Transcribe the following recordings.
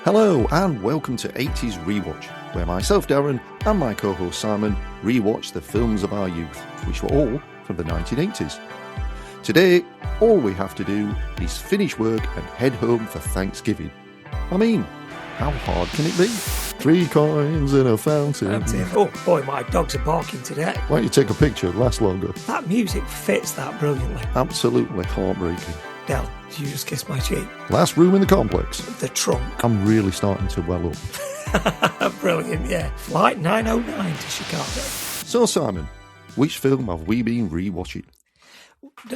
Hello and welcome to 80s Rewatch, where myself, Darren, and my co-host Simon rewatch the films of our youth, which were all from the 1980s. Today, all we have to do is finish work and head home for Thanksgiving. I mean, how hard can it be? 3 coins in a fountain. Oh boy, my dogs are barking today. Why don't you take a picture? It'll last longer. That music fits that brilliantly. Absolutely heartbreaking. Del, did you just kiss my cheek? Last room in the complex. The trunk. I'm really starting to well up. Brilliant, yeah. Flight 909 to Chicago. So, Simon, which film have we been rewatching?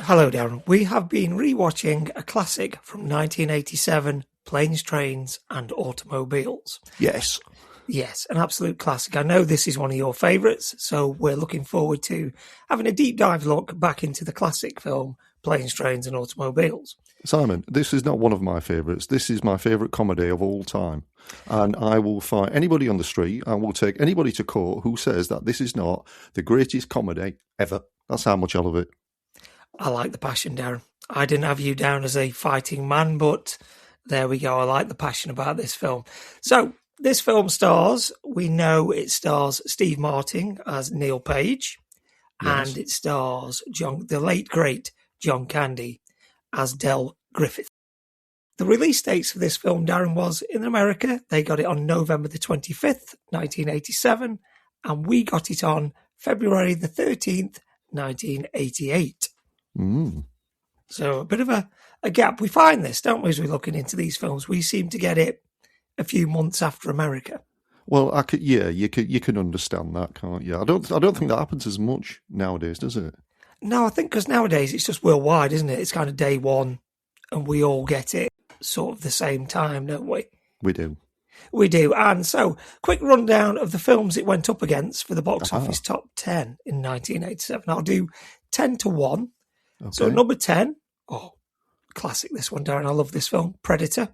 Hello, Darren. We have been rewatching a classic from 1987, Planes, Trains and Automobiles. Yes. Yes, an absolute classic. I know this is one of your favourites, so we're looking forward to having a deep dive look back into the classic film, Planes, Trains and Automobiles. Simon, this is not one of my favourites. This is my favourite comedy of all time. And I will find anybody on the street, I will take anybody to court who says that this is not the greatest comedy ever. That's how much I love it. I like the passion, Darren. I didn't have you down as a fighting man, but there we go. I like the passion about this film. So, this film stars, we know it stars Steve Martin as Neil Page, Yes. and it stars the late, great John Candy as Del Griffith. The release dates for this film, Darren, was in America. They got it on November the 25th, 1987, and we got it on February the 13th, 1988. So a bit of a gap. We find this, don't we, as we're looking into these films? We seem to get it a few months after America. Well, you can understand that, can't you? I don't think that happens as much nowadays, does it? No, I think because nowadays it's just worldwide, isn't it? It's kind of day one, and we all get it sort of the same time, don't we? We do. We do. And so, quick rundown of the films it went up against for the box office top 10 in 1987. I'll do 10 to 1. Okay. So, number 10, classic this one, Darren. I love this film, Predator.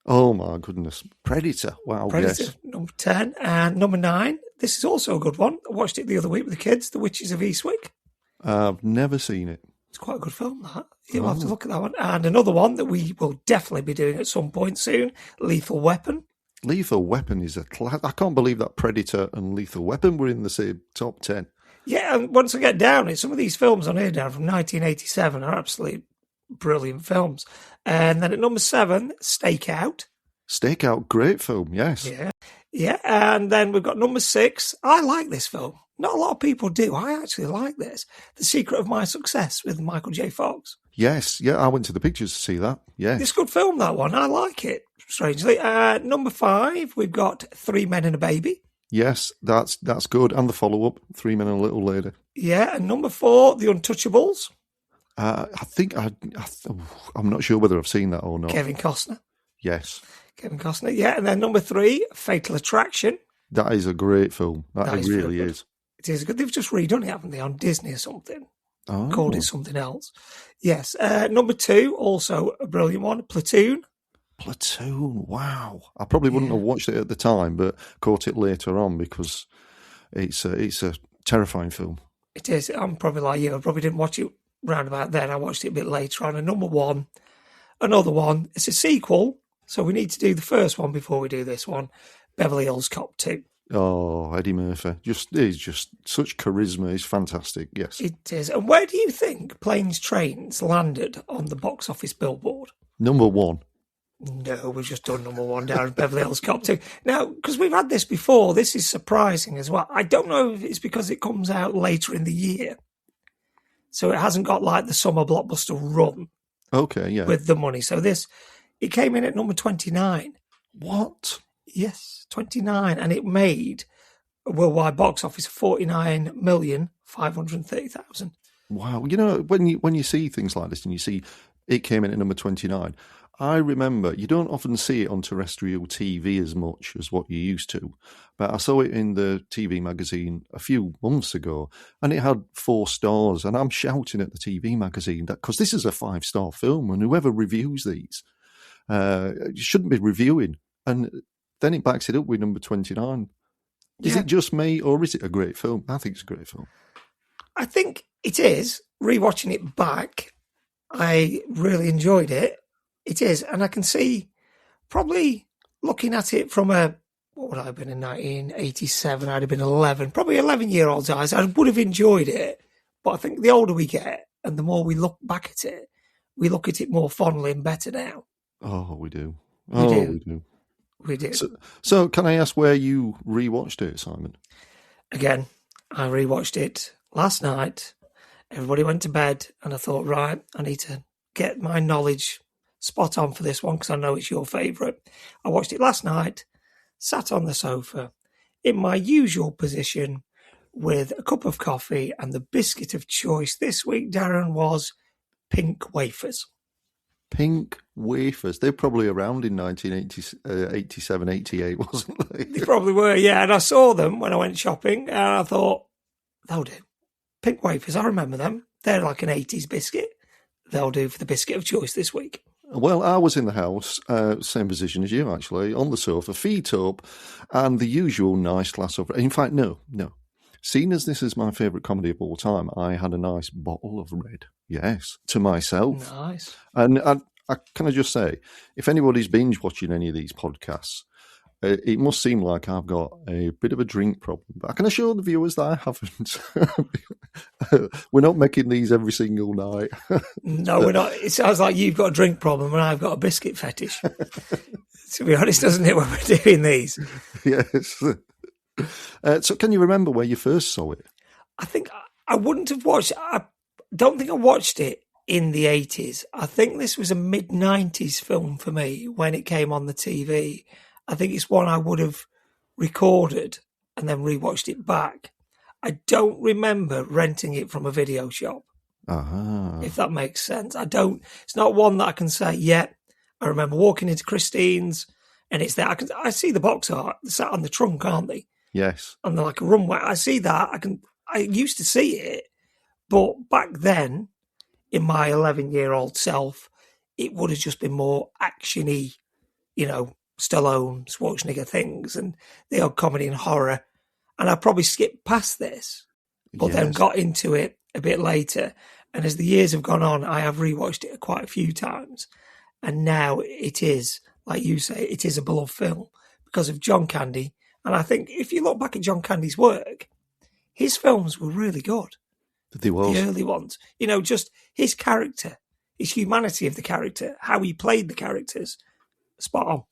Oh my goodness. Predator. Wow, Predator, yes. number 10. And number 9, this is also a good one. I watched it the other week with the kids, The Witches of Eastwick. I've never seen it. It's quite a good film, that. You'll have to look at that one. And another one that we will definitely be doing at some point soon, Lethal Weapon. Lethal Weapon is I can't believe that Predator and Lethal Weapon were in the same top 10. Yeah, and once I get down it, some of these films on here, down from 1987, are absolutely brilliant films. And then at number 7, Stakeout. Stakeout, great film, yes. Yeah, and then we've got number 6. I like this film. Not a lot of people do. I actually like this. The Secret of My Success with Michael J. Fox. Yes, yeah, I went to the pictures to see that. Yes. It's a good film, that one. I like it, strangely. Number 5, we've got 3 Men and a Baby. Yes, that's good. And the follow-up, 3 Men and a Little Lady. Yeah, and number 4, The Untouchables. I think I'm not sure whether I've seen that or not. Kevin Costner. Yes. Kevin Costner, yeah. And then number 3, Fatal Attraction. That is a great film. That really is. It is good. They've just redone it, haven't they, on Disney or something? Oh. Called it something else. Yes. Number 2, also a brilliant one, Platoon. Platoon, wow. I probably wouldn't have watched it at the time, but caught it later on because it's a terrifying film. It is. I'm probably like you. I probably didn't watch it round about then. I watched it a bit later on. And number 1, another one. It's a sequel, so we need to do the first one before we do this one, Beverly Hills Cop 2. Oh, Eddie Murphy. He's just such charisma. He's fantastic, yes. It is. And where do you think Planes, Trains landed on the box office billboard? Number 1. No, we've just done number 1 down Beverly Hills Cop 2. Now, because we've had this before, this is surprising as well. I don't know if it's because it comes out later in the year. So it hasn't got like the summer blockbuster run. Okay, yeah. With the money. So it came in at number 29. What? Yes, 29. And it made a worldwide box office of 49,530,000. Wow. You know, when you see things like this and you see it came in at number 29, I remember, you don't often see it on terrestrial TV as much as what you used to, but I saw it in the TV magazine a few months ago, and it had 4 stars, and I'm shouting at the TV magazine that because this is a 5-star film, and whoever reviews these shouldn't be reviewing, and then it backs it up with number 29. Is it just me, or is it a great film? I think it's a great film. I think it is. Rewatching it back, I really enjoyed it. It is, and I can see probably looking at it from what would I have been in 1987? I'd have been 11, probably 11-year-old's eyes. I would have enjoyed it. But I think the older we get and the more we look back at it, we look at it more fondly and better now. Oh, we do. We do. We do. So can I ask where you rewatched it, Simon? Again, I rewatched it last night. Everybody went to bed, and I thought, right, I need to get my knowledge spot on for this one because I know it's your favourite. I watched it last night, sat on the sofa, in my usual position, with a cup of coffee, and the biscuit of choice this week, Darren, was pink wafers. Pink wafers. They're probably around in 1987, 88, wasn't they? They probably were, yeah. And I saw them when I went shopping, and I thought, they'll do. Pink wafers, I remember them. They're like an 80s biscuit. They'll do for the biscuit of choice this week. Well, I was in the house, same position as you, actually, on the sofa, feet up, and the usual nice glass of... In fact, no. Seeing as this is my favourite comedy of all time, I had a nice bottle of red, yes, to myself. Nice. And can I just say, if anybody's binge watching any of these podcasts, it must seem like I've got a bit of a drink problem. But I can assure the viewers that I haven't. We're not making these every single night. No, we're not. It sounds like you've got a drink problem and I've got a biscuit fetish. To be honest, doesn't it, when we're doing these? Yes. So can you remember where you first saw it? I think I wouldn't have watched it. I don't think I watched it in the 80s. I think this was a mid-90s film for me when it came on the TV. I think it's one I would have recorded and then rewatched it back. I don't remember renting it from a video shop, if that makes sense. It's not one that I can say, yeah, I remember walking into Christine's and it's there. I see the box art sat on the trunk, aren't they? Yes. And they're like a runway. I see that. I used to see it, but back then, in my 11-year-old self, it would have just been more action-y, Stallone, Schwarzenegger things, and the odd comedy and horror. And I probably skipped past this, but then got into it a bit later. And as the years have gone on, I have rewatched it quite a few times. And now it is, like you say, it is a beloved film because of John Candy. And I think if you look back at John Candy's work, his films were really good. They were. The early ones. Just his character, his humanity of the character, how he played the characters. Spot on.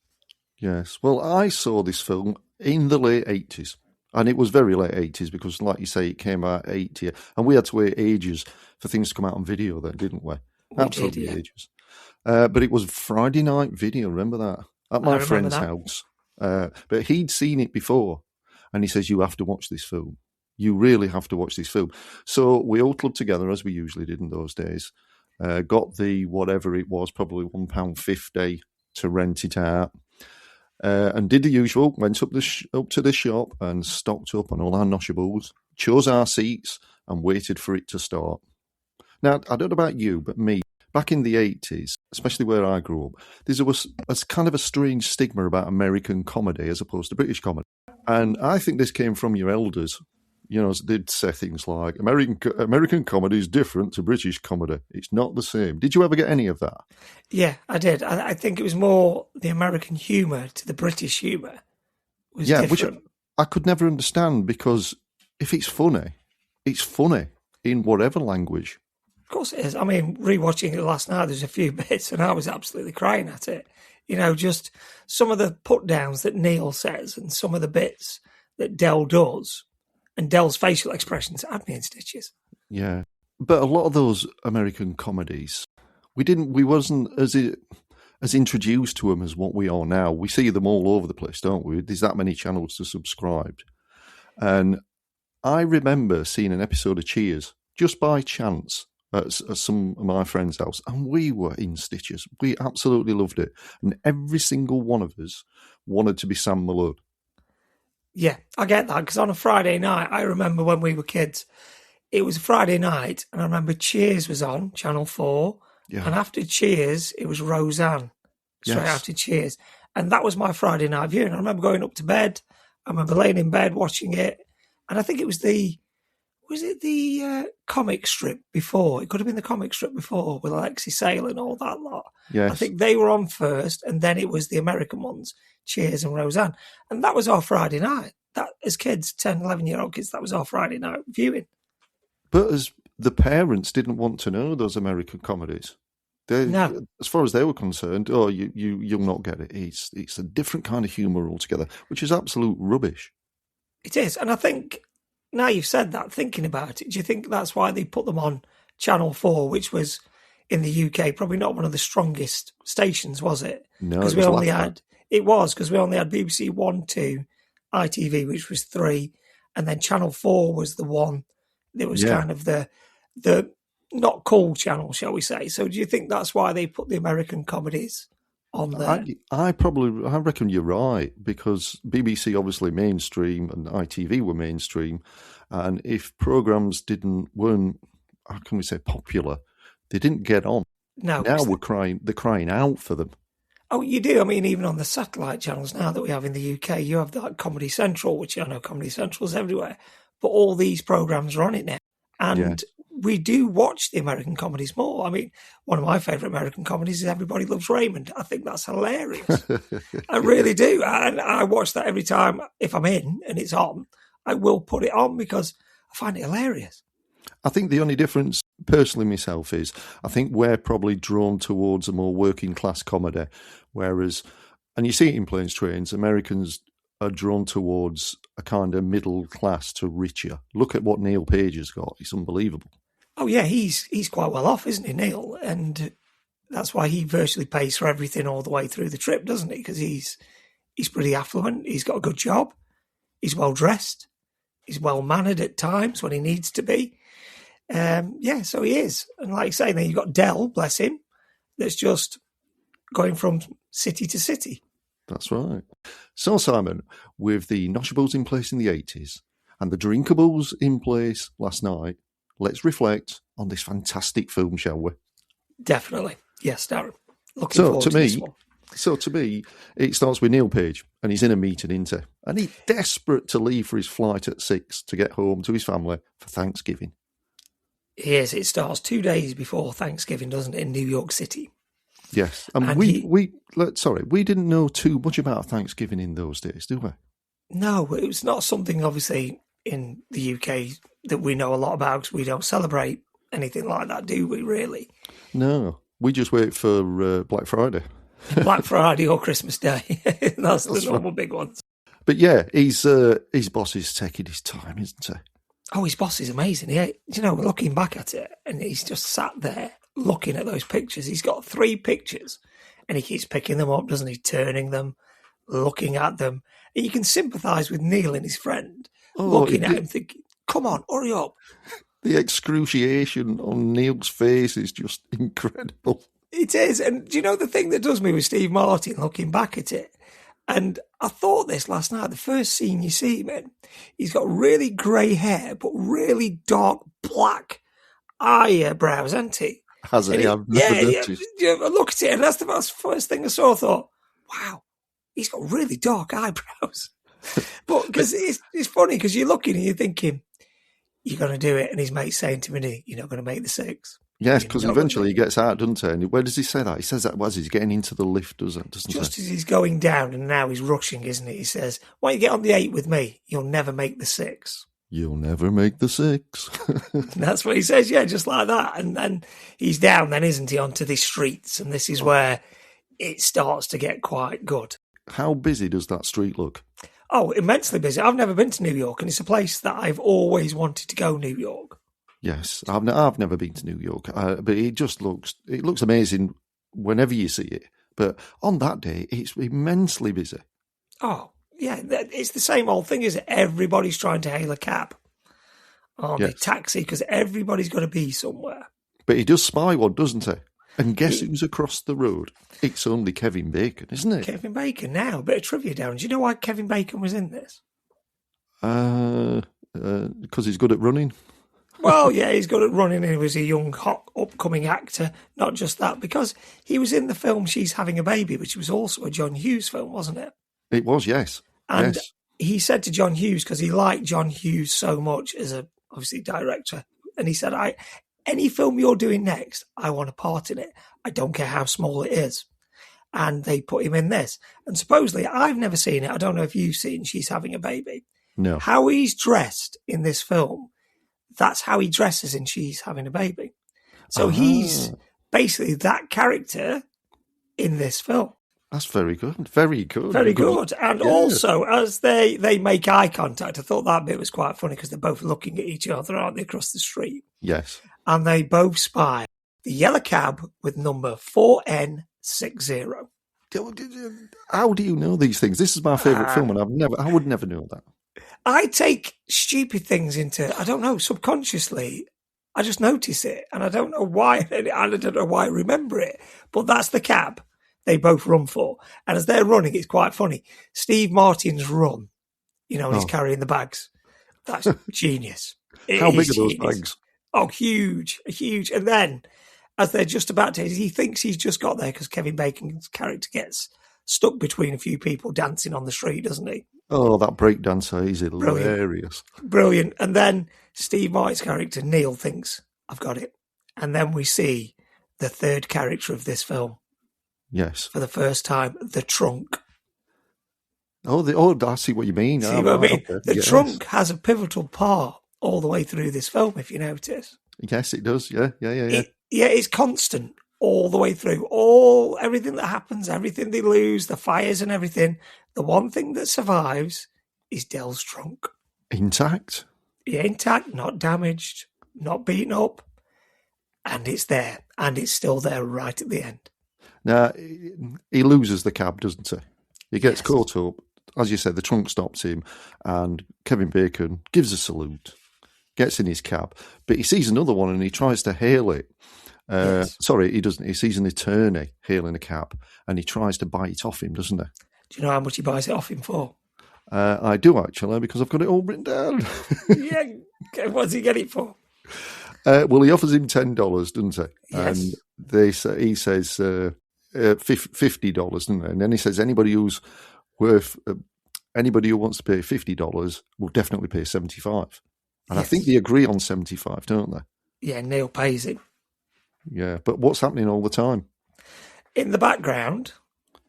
Yes. Well, I saw this film in the late 80s. And it was very late 80s because, like you say, it came out 80. And we had to wait ages for things to come out on video then, didn't we? Absolutely ages. But it was Friday night video, remember that? At my friend's house. But he'd seen it before. And he says, you have to watch this film. You really have to watch this film. So we all clubbed together, as we usually did in those days. Got the, whatever it was, probably £1.50 to rent it out. And did the usual, went up to the shop and stocked up on all our noshables, chose our seats and waited for it to start. Now, I don't know about you, but me, back in the 80s, especially where I grew up, there was a kind of a strange stigma about American comedy as opposed to British comedy. And I think this came from your elders. They'd say things like, American comedy is different to British comedy. It's not the same. Did you ever get any of that? Yeah, I did. I think it was more the American humour to the British humour was different. Which I could never understand because if it's funny in whatever language. Of course it is. I mean, rewatching it last night, there's a few bits and I was absolutely crying at it. Just some of the put-downs that Neil says and some of the bits that Del does. And Del's facial expressions had me in stitches. Yeah. But a lot of those American comedies, we wasn't as introduced to them as what we are now. We see them all over the place, don't we? There's that many channels to subscribe. And I remember seeing an episode of Cheers just by chance at some of my friends' house, and we were in stitches. We absolutely loved it. And every single one of us wanted to be Sam Malone. Yeah, I get that, because on a Friday night, I remember when we were kids, it was a Friday night, and I remember Cheers was on, Channel 4, and after Cheers, it was Roseanne, straight after Cheers. And that was my Friday night viewing. I remember going up to bed, I remember laying in bed watching it, and I think it was Was it the comic strip before? It could have been the comic strip before with Alexei Sayle and all that lot. Yes. I think they were on first, and then it was the American ones, Cheers and Roseanne. And that was our Friday night. That, as kids, 10, 11-year-old kids, that was our Friday night viewing. But as the parents didn't want to know those American comedies. No. As far as they were concerned, you'll not get it. It's a different kind of humour altogether, which is absolute rubbish. It is. And I think, now you've said that, thinking about it, do you think that's why they put them on Channel 4, which was, in the UK, probably not one of the strongest stations, was it? No, because we only had BBC 1, 2, ITV, which was 3, and then Channel 4 was the one that was kind of the not cool channel, shall we say. So do you think that's why they put the American comedies on there? I reckon you're right, because BBC obviously mainstream and ITV were mainstream, and if programmes weren't, how can we say, popular, they didn't get on. No. Now they're crying out for them. Oh, you do. I mean, even on the satellite channels now that we have in the UK, you have that Comedy Central, which I know Comedy Central's everywhere, but all these programmes are on it now. And we do watch the American comedies more. I mean, one of my favourite American comedies is Everybody Loves Raymond. I think that's hilarious. I really do. And I watch that every time. If I'm in and it's on, I will put it on because I find it hilarious. I think the only difference, personally myself, is I think we're probably drawn towards a more working class comedy, whereas, and you see it in Planes, Trains, Americans are drawn towards a kind of middle class to richer. Look at what Neil Page has got. It's unbelievable. Oh, yeah, he's quite well off, isn't he, Neil? And that's why he virtually pays for everything all the way through the trip, doesn't he? Because he's pretty affluent. He's got a good job. He's well dressed. He's well mannered at times when he needs to be. So he is. And like you say, then you've got Dell, bless him, that's just going from city to city. That's right. So, Simon, with the noshables in place in the 80s and the drinkables in place last night, let's reflect on this fantastic film, shall we? Definitely. Yes, Darren. Looking forward to this one. So to me, it starts with Neil Page, and he's in a meeting, isn't he? And he's desperate to leave for his flight at 6 to get home to his family for Thanksgiving. Yes, it starts 2 days before Thanksgiving, doesn't it, in New York City? Yes, and we didn't know too much about Thanksgiving in those days, do we? No, it was not something, obviously, in the UK that we know a lot about. We don't celebrate anything like that, do we, really? No, we just wait for Black Friday. Black Friday or Christmas Day. That's the normal big ones. But yeah, his boss is taking his time, isn't he? Oh, his boss is amazing. Yeah, we're looking back at it, and he's just sat there looking at those pictures. He's got 3 pictures, and he keeps picking them up, doesn't he? Turning them, looking at them. And you can sympathise with Neil and his friend, looking at him thinking, come on, hurry up. The excruciation on Neil's face is just incredible. It is. And do you know the thing that does me with Steve Martin, looking back at it? And I thought this last night, the first scene you see him in, he's got really grey hair, but really dark black eyebrows, hasn't he? Hasn't he? I've never noticed. Yeah, I look at it, and that's the first thing I saw. I thought, wow, he's got really dark eyebrows. But because it's funny, because you're looking and you're thinking, you're going to do it. And his mate's saying to me, you're not going to make the 6. Yes, because eventually he gets out, doesn't he? And where does he say that? He says that as he's getting into the lift, doesn't he? Just as he's going down, and now he's rushing, isn't he? He says, why don't you get on the 8 with me? You'll never make the 6. You'll never make the 6. That's what he says, yeah, just like that. And then he's down then, isn't he, onto the streets. And this is where it starts to get quite good. How busy does that street look? Oh, immensely busy. I've never been to New York, and it's a place that I've always wanted to go, New York. Yes, I've never been to New York, but it looks amazing whenever you see it. But on that day, it's immensely busy. Oh, yeah, it's the same old thing, isn't it? Everybody's trying to hail a cab on the taxi because everybody's got to be somewhere. But he does spy one, doesn't he? And guess who's across the road? It's only Kevin Bacon, isn't it? Kevin Bacon. Now, a bit of trivia, Darren. Do you know why Kevin Bacon was in this? Because he's good at running. Well, yeah, he's good at running. He was a young, hot, upcoming actor. Not just that, because he was in the film She's Having a Baby, which was also a John Hughes film, wasn't it? It was, yes. And he said to John Hughes, because he liked John Hughes so much as a obviously director, and he said, any film you're doing next, I want a part in it. I don't care how small it is. And they put him in this. And supposedly, I've never seen it. I don't know if you've seen She's Having a Baby. No. How he's dressed in this film, that's how he dresses in She's Having a Baby. So he's basically that character in this film. That's very good. Very good. Very good. And also, as they make eye contact, I thought that bit was quite funny because they're both looking at each other, aren't they, across the street? Yes. And they both spy the yellow cab with number 4N60. How do you know these things? This is my favourite film, and I would never know that. I take stupid things into, I don't know, subconsciously. I just notice it, and I don't know why. I don't know why I remember it, but that's the cab they both run for. And as they're running, it's quite funny. Steve Martin's run, he's carrying the bags. That's genius. How big are those bags? Oh, huge. And then, as they're just about to, he thinks he's just got there because Kevin Bacon's character gets stuck between a few people dancing on the street, doesn't he? Oh, that breakdancer, he's hilarious. Brilliant. And then Steve Martin's character, Neil, thinks, I've got it. And then we see the third character of this film. Yes. For the first time, the trunk. Oh, I see what you mean. See what I mean? Okay. The trunk has a pivotal part all the way through this film, if you notice. Yes, it does. Yeah. It's constant all the way through. Everything that happens, everything they lose, the fires and everything. The one thing that survives is Dell's trunk. Intact? Yeah, intact, not damaged, not beaten up. And it's there. And it's still there right at the end. Now, he loses the cab, doesn't he? He gets caught up. As you said, the trunk stops him, and Kevin Bacon gives a salute, gets in his cab, but he sees another one and he tries to hail it. Sorry, he doesn't. He sees an attorney hailing a cab, and he tries to buy it off him, doesn't he? Do you know how much he buys it off him for? I do, actually, because I've got it all written down. Yeah, what does he get it for? Well, he offers him $10, doesn't he? Yes. And he says $50, doesn't he? And then he says anybody who wants to pay $50 will definitely pay $75. And I think they agree on $75, don't they? Yeah, Neil pays him. Yeah, but what's happening all the time? In the background,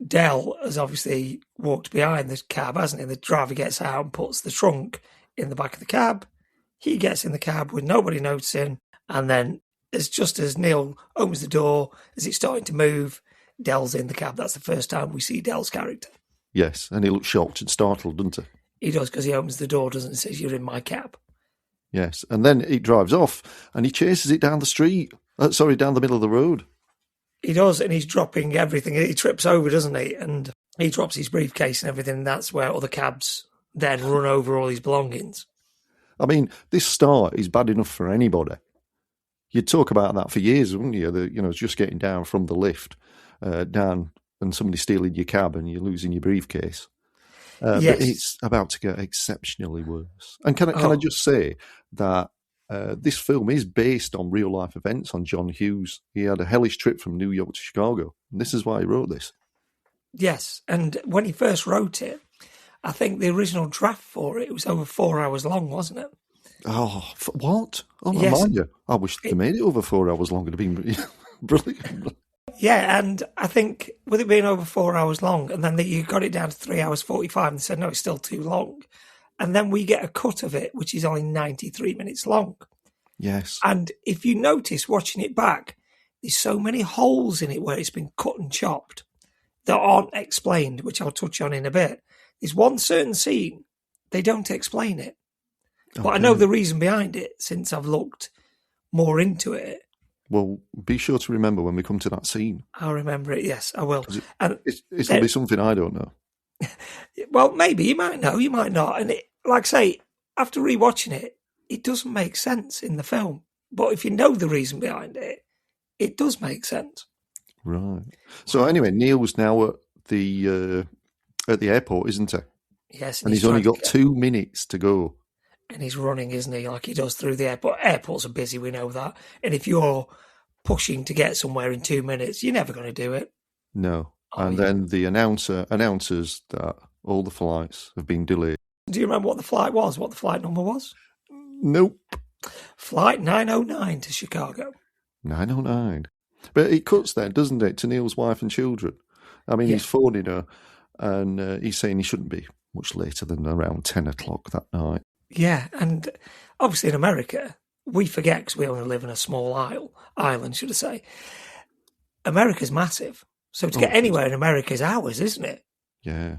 Dell has obviously walked behind the cab, hasn't he? The driver gets out and puts the trunk in the back of the cab. He gets in the cab with nobody noticing, and then just as Neil opens the door, as it's starting to move, Dell's in the cab. That's the first time we see Dell's character. Yes, and he looks shocked and startled, doesn't he? He does, because he opens the door, doesn't he? Says, "You're in my cab." Yes, and then he drives off, and he chases it down the street. Down the middle of the road. He does, and he's dropping everything. He trips over, doesn't he? And he drops his briefcase and everything, and that's where other cabs then run over all his belongings. I mean, this start is bad enough for anybody. You'd talk about that for years, wouldn't you? It's just getting down from the lift, down, and somebody stealing your cab and you're losing your briefcase. Yes. But it's about to get exceptionally worse. And can I just say that this film is based on real-life events on John Hughes. He had a hellish trip from New York to Chicago, and this is why he wrote this. Yes, and when he first wrote it, I think the original draft for it was over 4 hours long, wasn't it? Oh, what? Oh, my mind. I wish they made it over 4 hours long. It'd have been brilliant. Yeah, and I think with it being over 4 hours long, and then you got it down to 3 hours 45 and said, no, it's still too long. And then we get a cut of it, which is only 93 minutes long. Yes. And if you notice watching it back, there's so many holes in it where it's been cut and chopped that aren't explained, which I'll touch on in a bit. There's one certain scene, they don't explain it. Okay. But I know the reason behind it since I've looked more into it. Well, be sure to remember when we come to that scene. I'll remember it, yes, I will. It's going to be something I don't know. Well, maybe you might know, you might not. And like I say, after rewatching it, it doesn't make sense in the film. But if you know the reason behind it, it does make sense. Right. So anyway, Neil's now at the airport, isn't he? Yes. And he's only got 2 minutes to go. And he's running, isn't he, like he does through the airport. Airports are busy, we know that. And if you're pushing to get somewhere in 2 minutes, you're never going to do it. No. Then the announcer announces that all the flights have been delayed. Do you remember what the flight was? What the flight number was? Nope. Flight 909 to Chicago. 909. But it cuts then, doesn't it, to Neil's wife and children? I mean, Yeah. he's phoning her, and he's saying he shouldn't be much later than around 10 o'clock that night. Yeah, and obviously in America, we forget because we only live in a small island, should I say. America's massive. So to get anywhere in America is hours, isn't it? Yeah.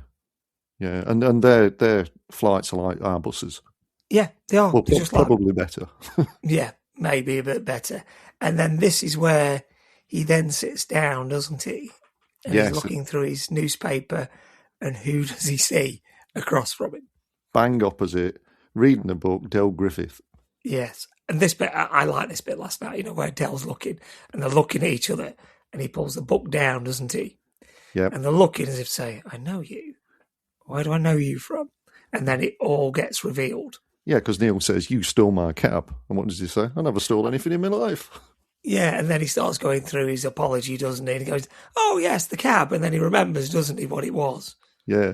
Yeah, and their flights are like our buses. Yeah, they are. Well, They're just probably better. yeah, maybe a bit better. And then this is where he then sits down, doesn't he? And Yes. he's looking through his newspaper, and who does he see across from him? Bang opposite, reading a book, Del Griffith. Yes. And this bit, I like this bit last night, where Del's looking, and they're looking at each other, and he pulls the book down, doesn't he? Yeah. And they're looking as if to say, I know you. Where do I know you from? And then it all gets revealed. Yeah, because Neil says, you stole my cab. And what does he say? I never stole anything in my life. Yeah, and then he starts going through his apology, doesn't he? And he goes, oh, yes, the cab. And then he remembers, doesn't he, what it was? Yeah.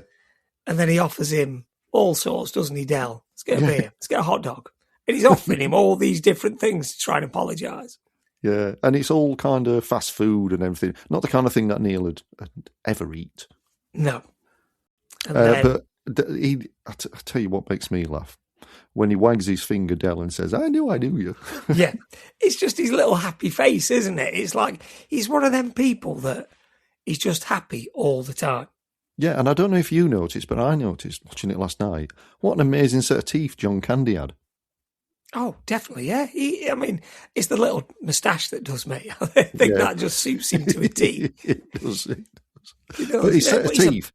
And then he offers him all sorts, doesn't he, Del? Let's get a beer. Let's get a hot dog. And he's offering him all these different things to try and apologise. Yeah, and it's all kind of fast food and everything. Not the kind of thing that Neil had ever eat. No. And then, but I tell you what makes me laugh. When he wags his finger, Del, and says, I knew you. yeah, it's just his little happy face, isn't it? It's like he's one of them people that he's just happy all the time. Yeah, and I don't know if you noticed, but I noticed watching it last night, what an amazing set of teeth John Candy had. Oh, definitely, yeah. I mean, it's the little moustache that does me. I think that just suits him to a T. It does. But his set of teeth.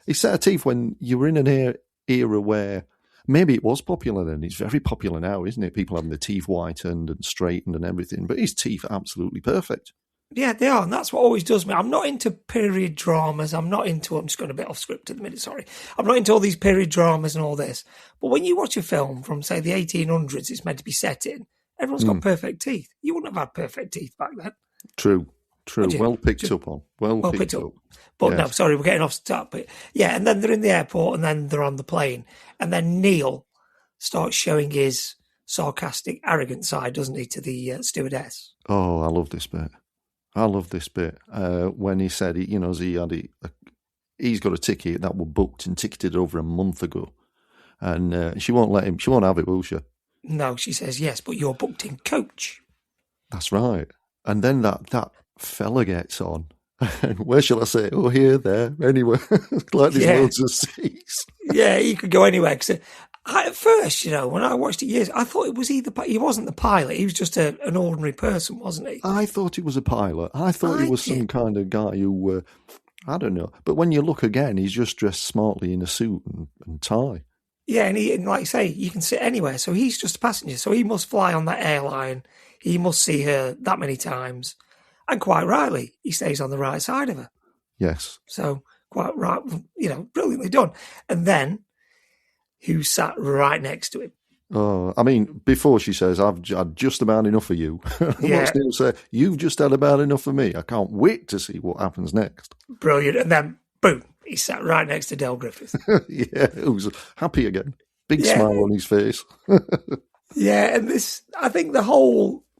His set of teeth when you were in an era where maybe it was popular then. It's very popular now, isn't it? People having their teeth whitened and straightened and everything. But his teeth are absolutely perfect. Yeah, they are. And that's what always does me. I'm not into period dramas. I'm just going a bit off script at the minute, sorry. I'm not into all these period dramas and all this. But when you watch a film from, say, the 1800s it's meant to be set in, everyone's got perfect teeth. You wouldn't have had perfect teeth back then. True. Well picked up on. Well picked up. But yes. No, sorry, we're getting off the top. But yeah, and then they're in the airport and then they're on the plane. And then Neil starts showing his sarcastic, arrogant side, doesn't he, to the stewardess. Oh, I love this bit. When he said, he's got a ticket that was booked and ticketed over a month ago. And she won't have it, will she? No, she says, yes, but you're booked in coach. That's right. And then that fella gets on. And where shall I say? Oh, here, there, anywhere. Like there's loads of seats. Yeah, he could go anywhere. Cause at first, when I watched it years, I thought it was he wasn't the pilot. He was just an ordinary person, wasn't he? I thought he was a pilot. I thought he was some kind of guy who, I don't know. But when you look again, he's just dressed smartly in a suit and tie. Yeah, and like I say, you can sit anywhere. So he's just a passenger. So he must fly on that airline. He must see her that many times. And quite rightly, he stays on the right side of her. Yes. So quite right, brilliantly done. And then, who sat right next to him? Oh, I mean, before she says, I've had just about enough of you. What's Neil say? You've just had about enough of me. I can't wait to see what happens next. Brilliant. And then, boom, he sat right next to Del Griffith. Yeah, he was happy again. Big smile on his face. Yeah, and I think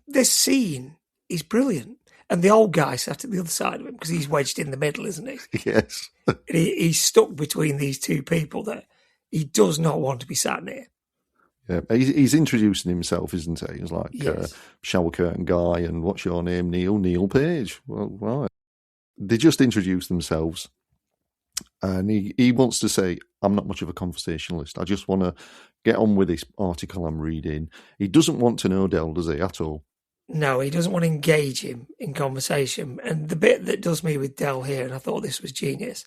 this scene is brilliant. And the old guy sat at the other side of him because he's wedged in the middle, isn't he? Yes. He's stuck between these two people that he does not want to be sat near. Yeah, he's introducing himself, isn't he? He's like, shower curtain guy, and what's your name? Neil Page. Well, right. They just introduce themselves, and he wants to say, I'm not much of a conversationalist. I just want to get on with this article I'm reading. He doesn't want to know Del, does he, at all? No, he doesn't want to engage him in conversation. And the bit that does me with Del here, and I thought this was genius,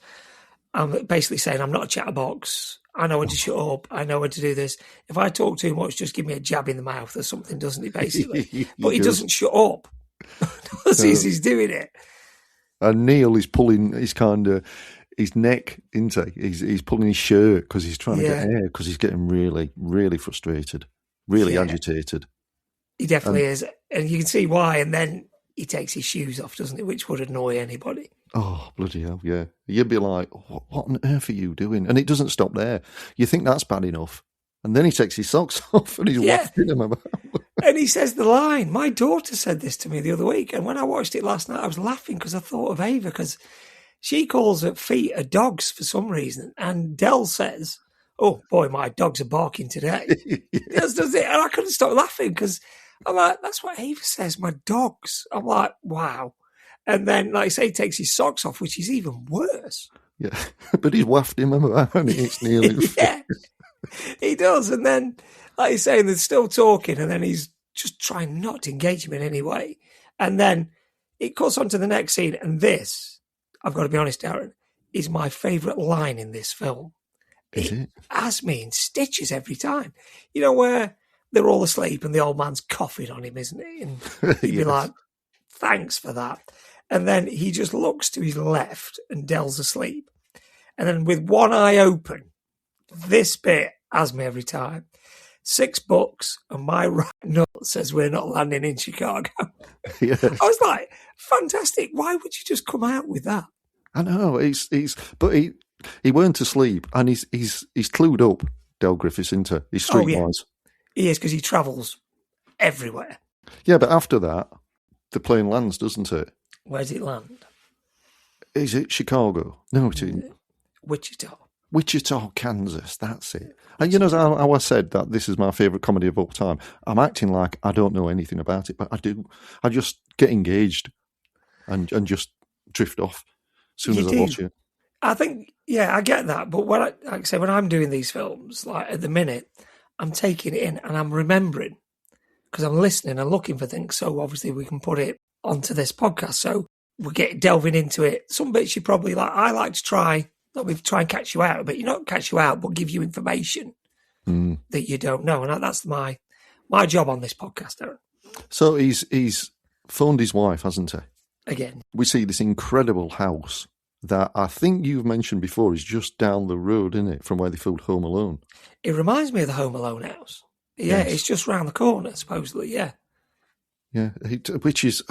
I'm basically saying I'm not a chatterbox. I know when to shut up. I know when to do this. If I talk too much, just give me a jab in the mouth or something, doesn't he, basically? But he doesn't shut up. He's doing it. And Neil is pulling his neck, isn't he? He's pulling his shirt because he's trying to get air because he's getting really, really frustrated, really agitated. He definitely is. And you can see why. And then he takes his shoes off, doesn't he? Which would annoy anybody. Oh, bloody hell, yeah. You'd be like, what on earth are you doing? And it doesn't stop there. You think that's bad enough. And then he takes his socks off and he's wafting them about. And he says the line. My daughter said this to me the other week, and when I watched it last night, I was laughing because I thought of Ava, because she calls her feet her dogs for some reason, and Del says, "Oh boy, my dogs are barking today." Yes, does it? And I couldn't stop laughing because I'm like, "That's what Ava says, my dogs." I'm like, "Wow." And then, like I say, he takes his socks off, which is even worse. Yeah, but he's wafted him about, and it's nearly. Yeah, he does. And then, like you say, they're still talking, and then he's just trying not to engage him in any way. And then it cuts on to the next scene, and this, I've got to be honest, Darren, is my favourite line in this film. Is it? Has me in stitches every time. You know, where they're all asleep and the old man's coughing on him, isn't he? And he'd be Yes. like, "Thanks for that." And then he just looks to his left and Dell's asleep. And then with one eye open, this bit has me every time. $6 and my right nut says we're not landing in Chicago. Yes. I was like, fantastic. Why would you just come out with that? I know. But he weren't asleep, and he's clued up. Del Griffiths, into he's streetwise. He is, because he travels everywhere. Yeah, but after that, the plane lands, doesn't it? Where's it land? Is it Chicago? No, it isn't. Wichita. Wichita, Kansas. That's it. And you know how I said that this is my favourite comedy of all time? I'm acting like I don't know anything about it, but I do. I just get engaged and just drift off as soon as I watch it. I think, yeah, I get that. But when like I say, when I'm doing these films, like at the minute, I'm taking it in and I'm remembering, because I'm listening and looking for things. So obviously we can put it onto this podcast. So we get delving into it. Some bits you probably like. I like to try and catch you out, but not catch you out, but give you information that you don't know. And that's my job on this podcast, Aaron. So he's phoned his wife, hasn't he? Again, we see this incredible house that I think you've mentioned before is just down the road, isn't it, from where they filmed Home Alone? It reminds me of the Home Alone house. Yeah, yes. It's just round the corner, supposedly, yeah. Yeah, which is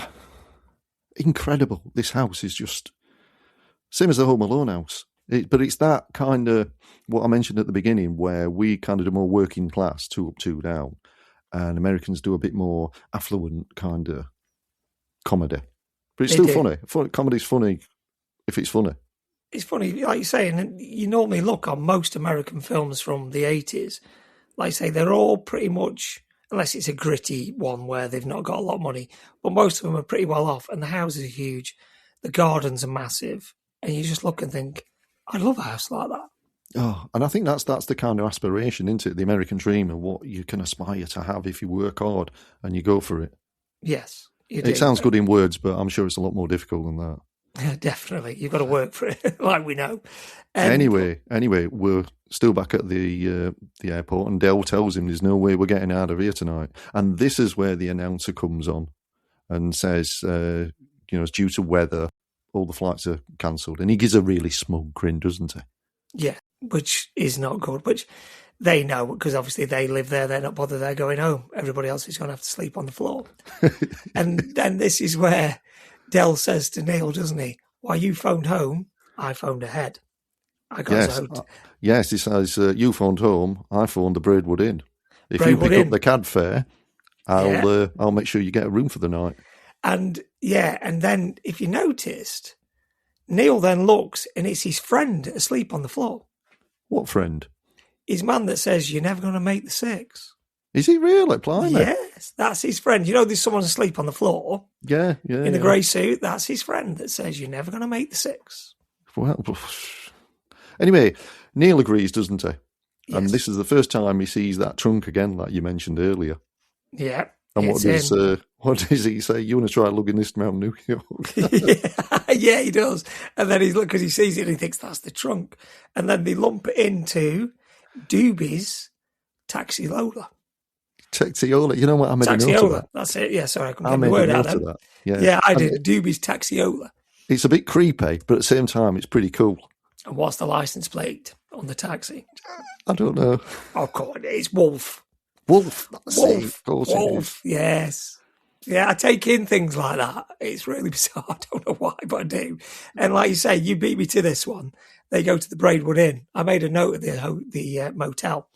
incredible. This house is just same as the Home Alone house. But it's that kind of, what I mentioned at the beginning, where we kind of do more working class, 2 up, 2 down, and Americans do a bit more affluent kind of comedy. But it's still funny. Comedy's funny if it's funny. It's funny, like you say, and you normally look on most American films from the 80s, like I say, they're all pretty much, unless it's a gritty one where they've not got a lot of money, but most of them are pretty well off, and the houses are huge, the gardens are massive, and you just look and think, I'd love a house like that. Oh, and I think that's the kind of aspiration, isn't it? The American dream of what you can aspire to have if you work hard and you go for it. Yes, you do. It sounds good in words, but I'm sure it's a lot more difficult than that. Yeah, definitely. You've got to work for it, like we know. Anyway, we're still back at the airport, and Del tells him there's no way we're getting out of here tonight. And this is where the announcer comes on and says, it's due to weather, all the flights are cancelled. And he gives a really smug grin, doesn't he? Yeah, which is not good, which they know, because obviously they live there, they're not bothered, they're going home. Everybody else is going to have to sleep on the floor. And then this is where Del says to Neil, doesn't he? While you phoned home, I phoned ahead. I got yes, he says, you phoned home, I phoned the Braidwood Inn. If you pick up the cab fare, I'll make sure you get a room for the night. And then if you noticed, Neil then looks and it's his friend asleep on the floor. What friend? His man that says, you're never going to make the 6. Is he really? Blimey. Yes, that's his friend. You know, there's someone asleep on the floor. Yeah. In a grey suit. That's his friend that says, you're never going to make the 6. Well, anyway, Neil agrees, doesn't he? Yes. And this is the first time he sees that trunk again, like you mentioned earlier. Yeah. And what does he say? You want to try lugging this around New York? Yeah, he does. And then because he sees it and he thinks that's the trunk. And then they lump it into Doobie's Taxiola. Taxiola. You know what? I made a note of that. That's it. Yeah, sorry, I couldn't get the word out of that. Yeah, I did. Doobie's Taxiola. It's a bit creepy, but at the same time, it's pretty cool. And what's the license plate on the taxi? I don't know. Oh, God, it's Wolf. Wolf. Wolf. Yes. Yeah, I take in things like that. It's really bizarre. I don't know why, but I do. And like you say, you beat me to this one. They go to the Braidwood Inn. I made a note of the motel.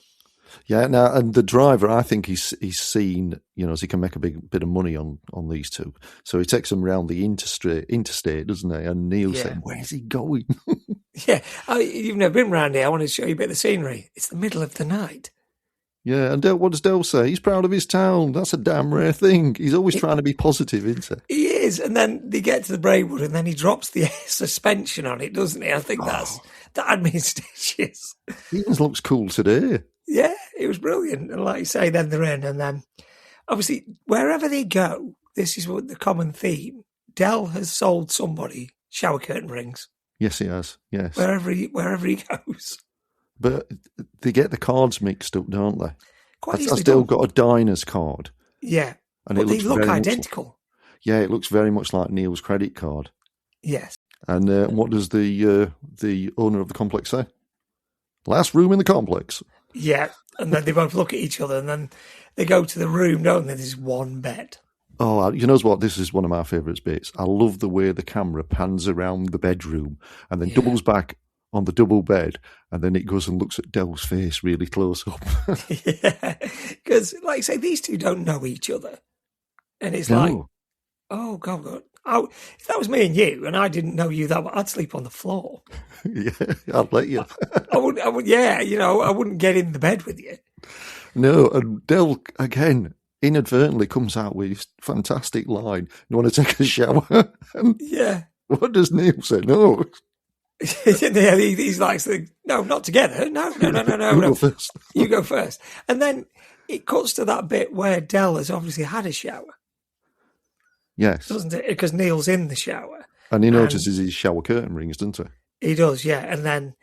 Yeah, now and the driver, I think he's seen, as he can make a big bit of money on these two, so he takes them around the interstate, doesn't he? And Neil's Yeah. saying, "Where's he going?" Yeah. Oh, you've never been round here. I want to show you a bit of the scenery. It's the middle of the night. Yeah, and what does Dell say? He's proud of his town. That's a damn rare thing. He's always trying to be positive, isn't he? He is. And then they get to the Braidwood and then he drops the suspension on it, doesn't he? I think that had me in stitches. He even looks cool today. Yeah, it was brilliant. And like you say, then they're in. And then, obviously, wherever they go, this is what the common theme. Dell has sold somebody shower curtain rings. Yes, he has. Yes. Wherever he goes. But they get the cards mixed up, don't they? Quite I've easily still done. got a Diner's card. Yeah. And but it they look very identical. It looks very much like Neil's credit card. Yes. And what does the owner of the complex say? Last room in the complex. Yeah. And then they both look at each other and then they go to the room, don't they? There's one bed. Oh, you know what? This is one of my favourite bits. I love the way the camera pans around the bedroom and then doubles back on the double bed, and then it goes and looks at Dell's face really close up. Yeah, because like I say, these two don't know each other, and it's like, oh God, if that was me and you, and I didn't know you that well, I'd sleep on the floor. Yeah, I'll let you. I would. Yeah, I wouldn't get in the bed with you. No, and Dell again inadvertently comes out with this fantastic line. You want to take a shower? Yeah. What does Neil say? No. Yeah, he's like, no, not together. No. Go first. You go first. And then it cuts to that bit where Dell has obviously had a shower. Yes. Doesn't it? Because Neil's in the shower. And he notices his shower curtain rings, doesn't he? He does, yeah. And then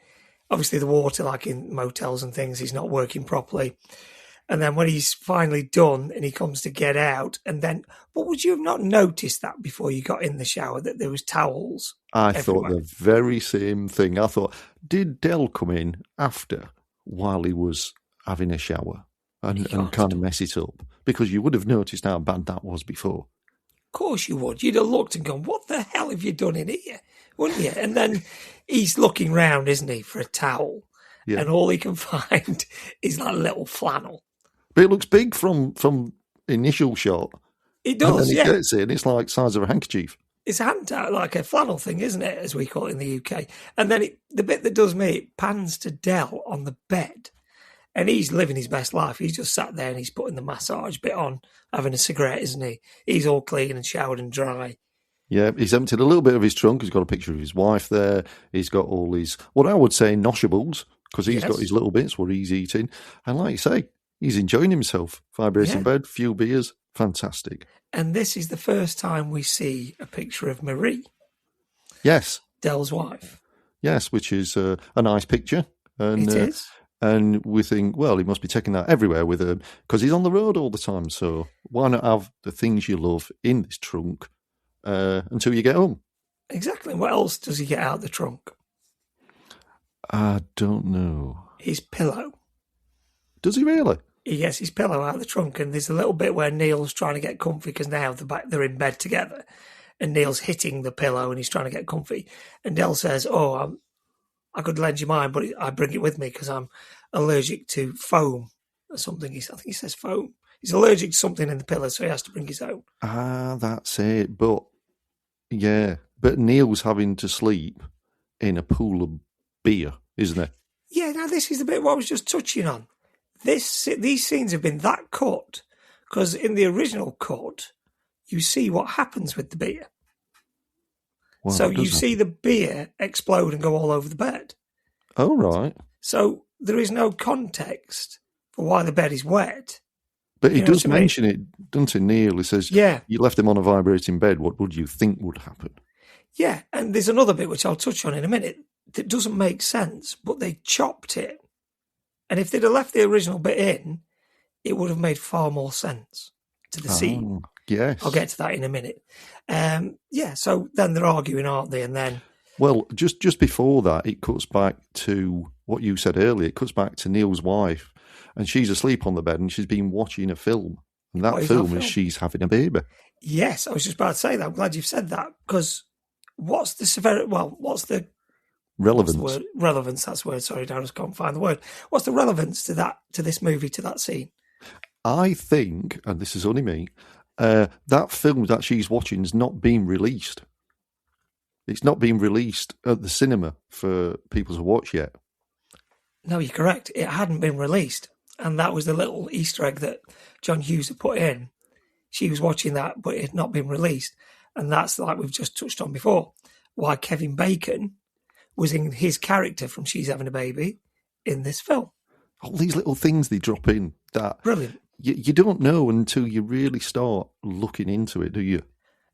obviously the water, like in motels and things, is not working properly. And then when he's finally done and he comes to get out, and then, but would you have not noticed that before you got in the shower, that there was towels everywhere? Thought the very same thing. I thought, did Dell come in after, while he was having a shower and kind of mess it up? Because you would have noticed how bad that was before. Of course you would. You'd have looked and gone, what the hell have you done in here? Wouldn't you? And then he's looking round, isn't he, for a towel. Yeah. And all he can find is that little flannel. But it looks big from initial shot. It does, and then he gets it, and it's like the size of a handkerchief. It's a hand towel, like a flannel thing, isn't it, as we call it in the UK. And then the bit that does me, it pans to Dell on the bed. And he's living his best life. He's just sat there and he's putting the massage bit on, having a cigarette, isn't he? He's all clean and showered and dry. Yeah, he's emptied a little bit of his trunk. He's got a picture of his wife there. He's got all his, what I would say, noshables, because he's got his little bits, what he's eating. And like you say, he's enjoying himself. Vibrating bed, few beers, fantastic. And this is the first time we see a picture of Marie. Yes. Dell's wife. Yes, which is a nice picture. And, it is. And we think, well, he must be taking that everywhere with him because he's on the road all the time. So why not have the things you love in this trunk until you get home? Exactly. What else does he get out of the trunk? I don't know. His pillow. Does he really? He gets his pillow out of the trunk, and there's a little bit where Neil's trying to get comfy because now they're in bed together, and Neil's hitting the pillow and he's trying to get comfy. And Dell says, I could lend you mine, but I bring it with me because I'm allergic to foam or something. I think he says foam. He's allergic to something in the pillow, so he has to bring his own. That's it. But Neil's having to sleep in a pool of beer, isn't it? Yeah, now this is the bit what I was just touching on. These scenes have been that cut because in the original cut, you see what happens with the beer. Well, so you see the beer explode and go all over the bed. Oh, right. So there is no context for why the bed is wet. But he does mention it, doesn't he, Neil? He says, you left him on a vibrating bed. What would you think would happen? Yeah, and there's another bit, which I'll touch on in a minute, that doesn't make sense, but they chopped it. And if they'd have left the original bit in, it would have made far more sense to the scene. Yes. I'll get to that in a minute. So then they're arguing, aren't they? And then... Well, just before that, it cuts back to what you said earlier. It cuts back to Neil's wife, and she's asleep on the bed, and she's been watching a film. And that film is she's having a baby. Yes, I was just about to say that. I'm glad you've said that, because what's the What's the Relevance. word? Relevance, that's the word. Sorry, Darren, I just can't find the word. What's the relevance to this movie, to that scene? I think, and this is only me, that film that she's watching is not being released. It's not being released at the cinema for people to watch yet. No, you're correct. It hadn't been released. And that was the little Easter egg that John Hughes had put in. She was watching that, but it had not been released. And that's, like we've just touched on before, why Kevin Bacon was in his character from She's Having a Baby in this film. All these little things they drop in that Brilliant. you don't know until you really start looking into it, do you?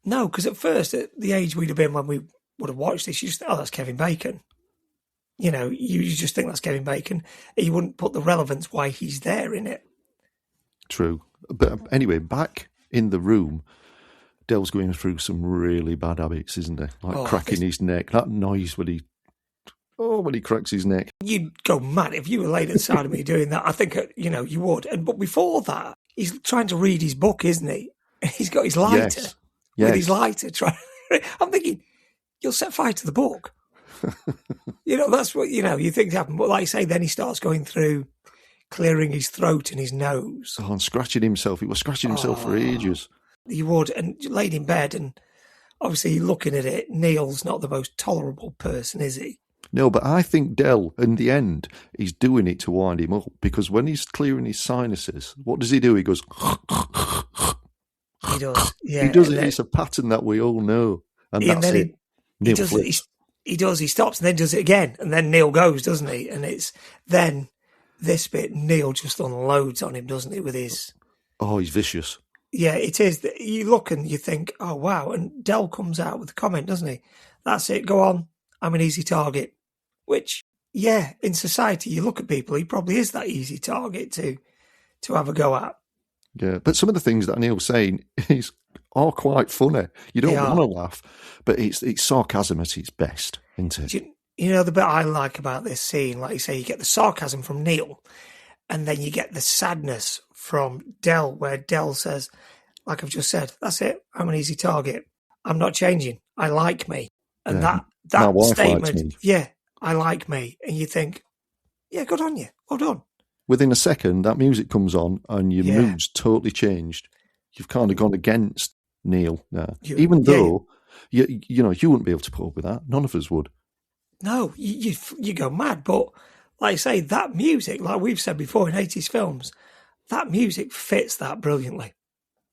No, because at first, at the age we'd have been when we would have watched this, you just think, oh, that's Kevin Bacon. You know, you just think that's Kevin Bacon. And you wouldn't put the relevance why he's there in it. True. But anyway, back in the room, Dell's going through some really bad habits, isn't he? Like cracking his neck. That noise when he cracks his neck. You'd go mad if you were laid at the side of me doing that. I think, you would. But before that, he's trying to read his book, isn't he? And he's got his lighter. Yes. With his lighter. I'm thinking, you'll set fire to the book. That's what, you think happened. But like I say, then he starts going through clearing his throat and his nose. Oh, and scratching himself. He was scratching himself for ages. He would. And laid in bed. And obviously, looking at it, Neil's not the most tolerable person, is he? No, but I think Dell, in the end, he's doing it to wind him up. Because when he's clearing his sinuses, what does he do? He goes... He does, yeah. He does it. It's a pattern that we all know. And that's it. He does it. He does. He stops and then does it again. And then Neil goes, doesn't he? And it's then this bit, Neil just unloads on him, doesn't he, with his... Oh, he's vicious. Yeah, it is. You look and you think, oh, wow. And Dell comes out with a comment, doesn't he? That's it. Go on. I'm an easy target. Which, yeah, in society, you look at people, he probably is that easy target to have a go at. Yeah, but some of the things that Neil's saying are quite funny. You don't want to laugh, but it's sarcasm at its best, isn't it? You know, the bit I like about this scene, like you say, you get the sarcasm from Neil, and then you get the sadness from Dell, where Dell says, like I've just said, that's it, I'm an easy target. I'm not changing. I like me. And that statement, yeah, I like me. And you think, yeah, good on you. Well done. Within a second, that music comes on and your mood's totally changed. You've kind of gone against Neil now. Even though, you wouldn't be able to put up with that. None of us would. No, you go mad. But like I say, that music, like we've said before in 80s films, that music fits that brilliantly.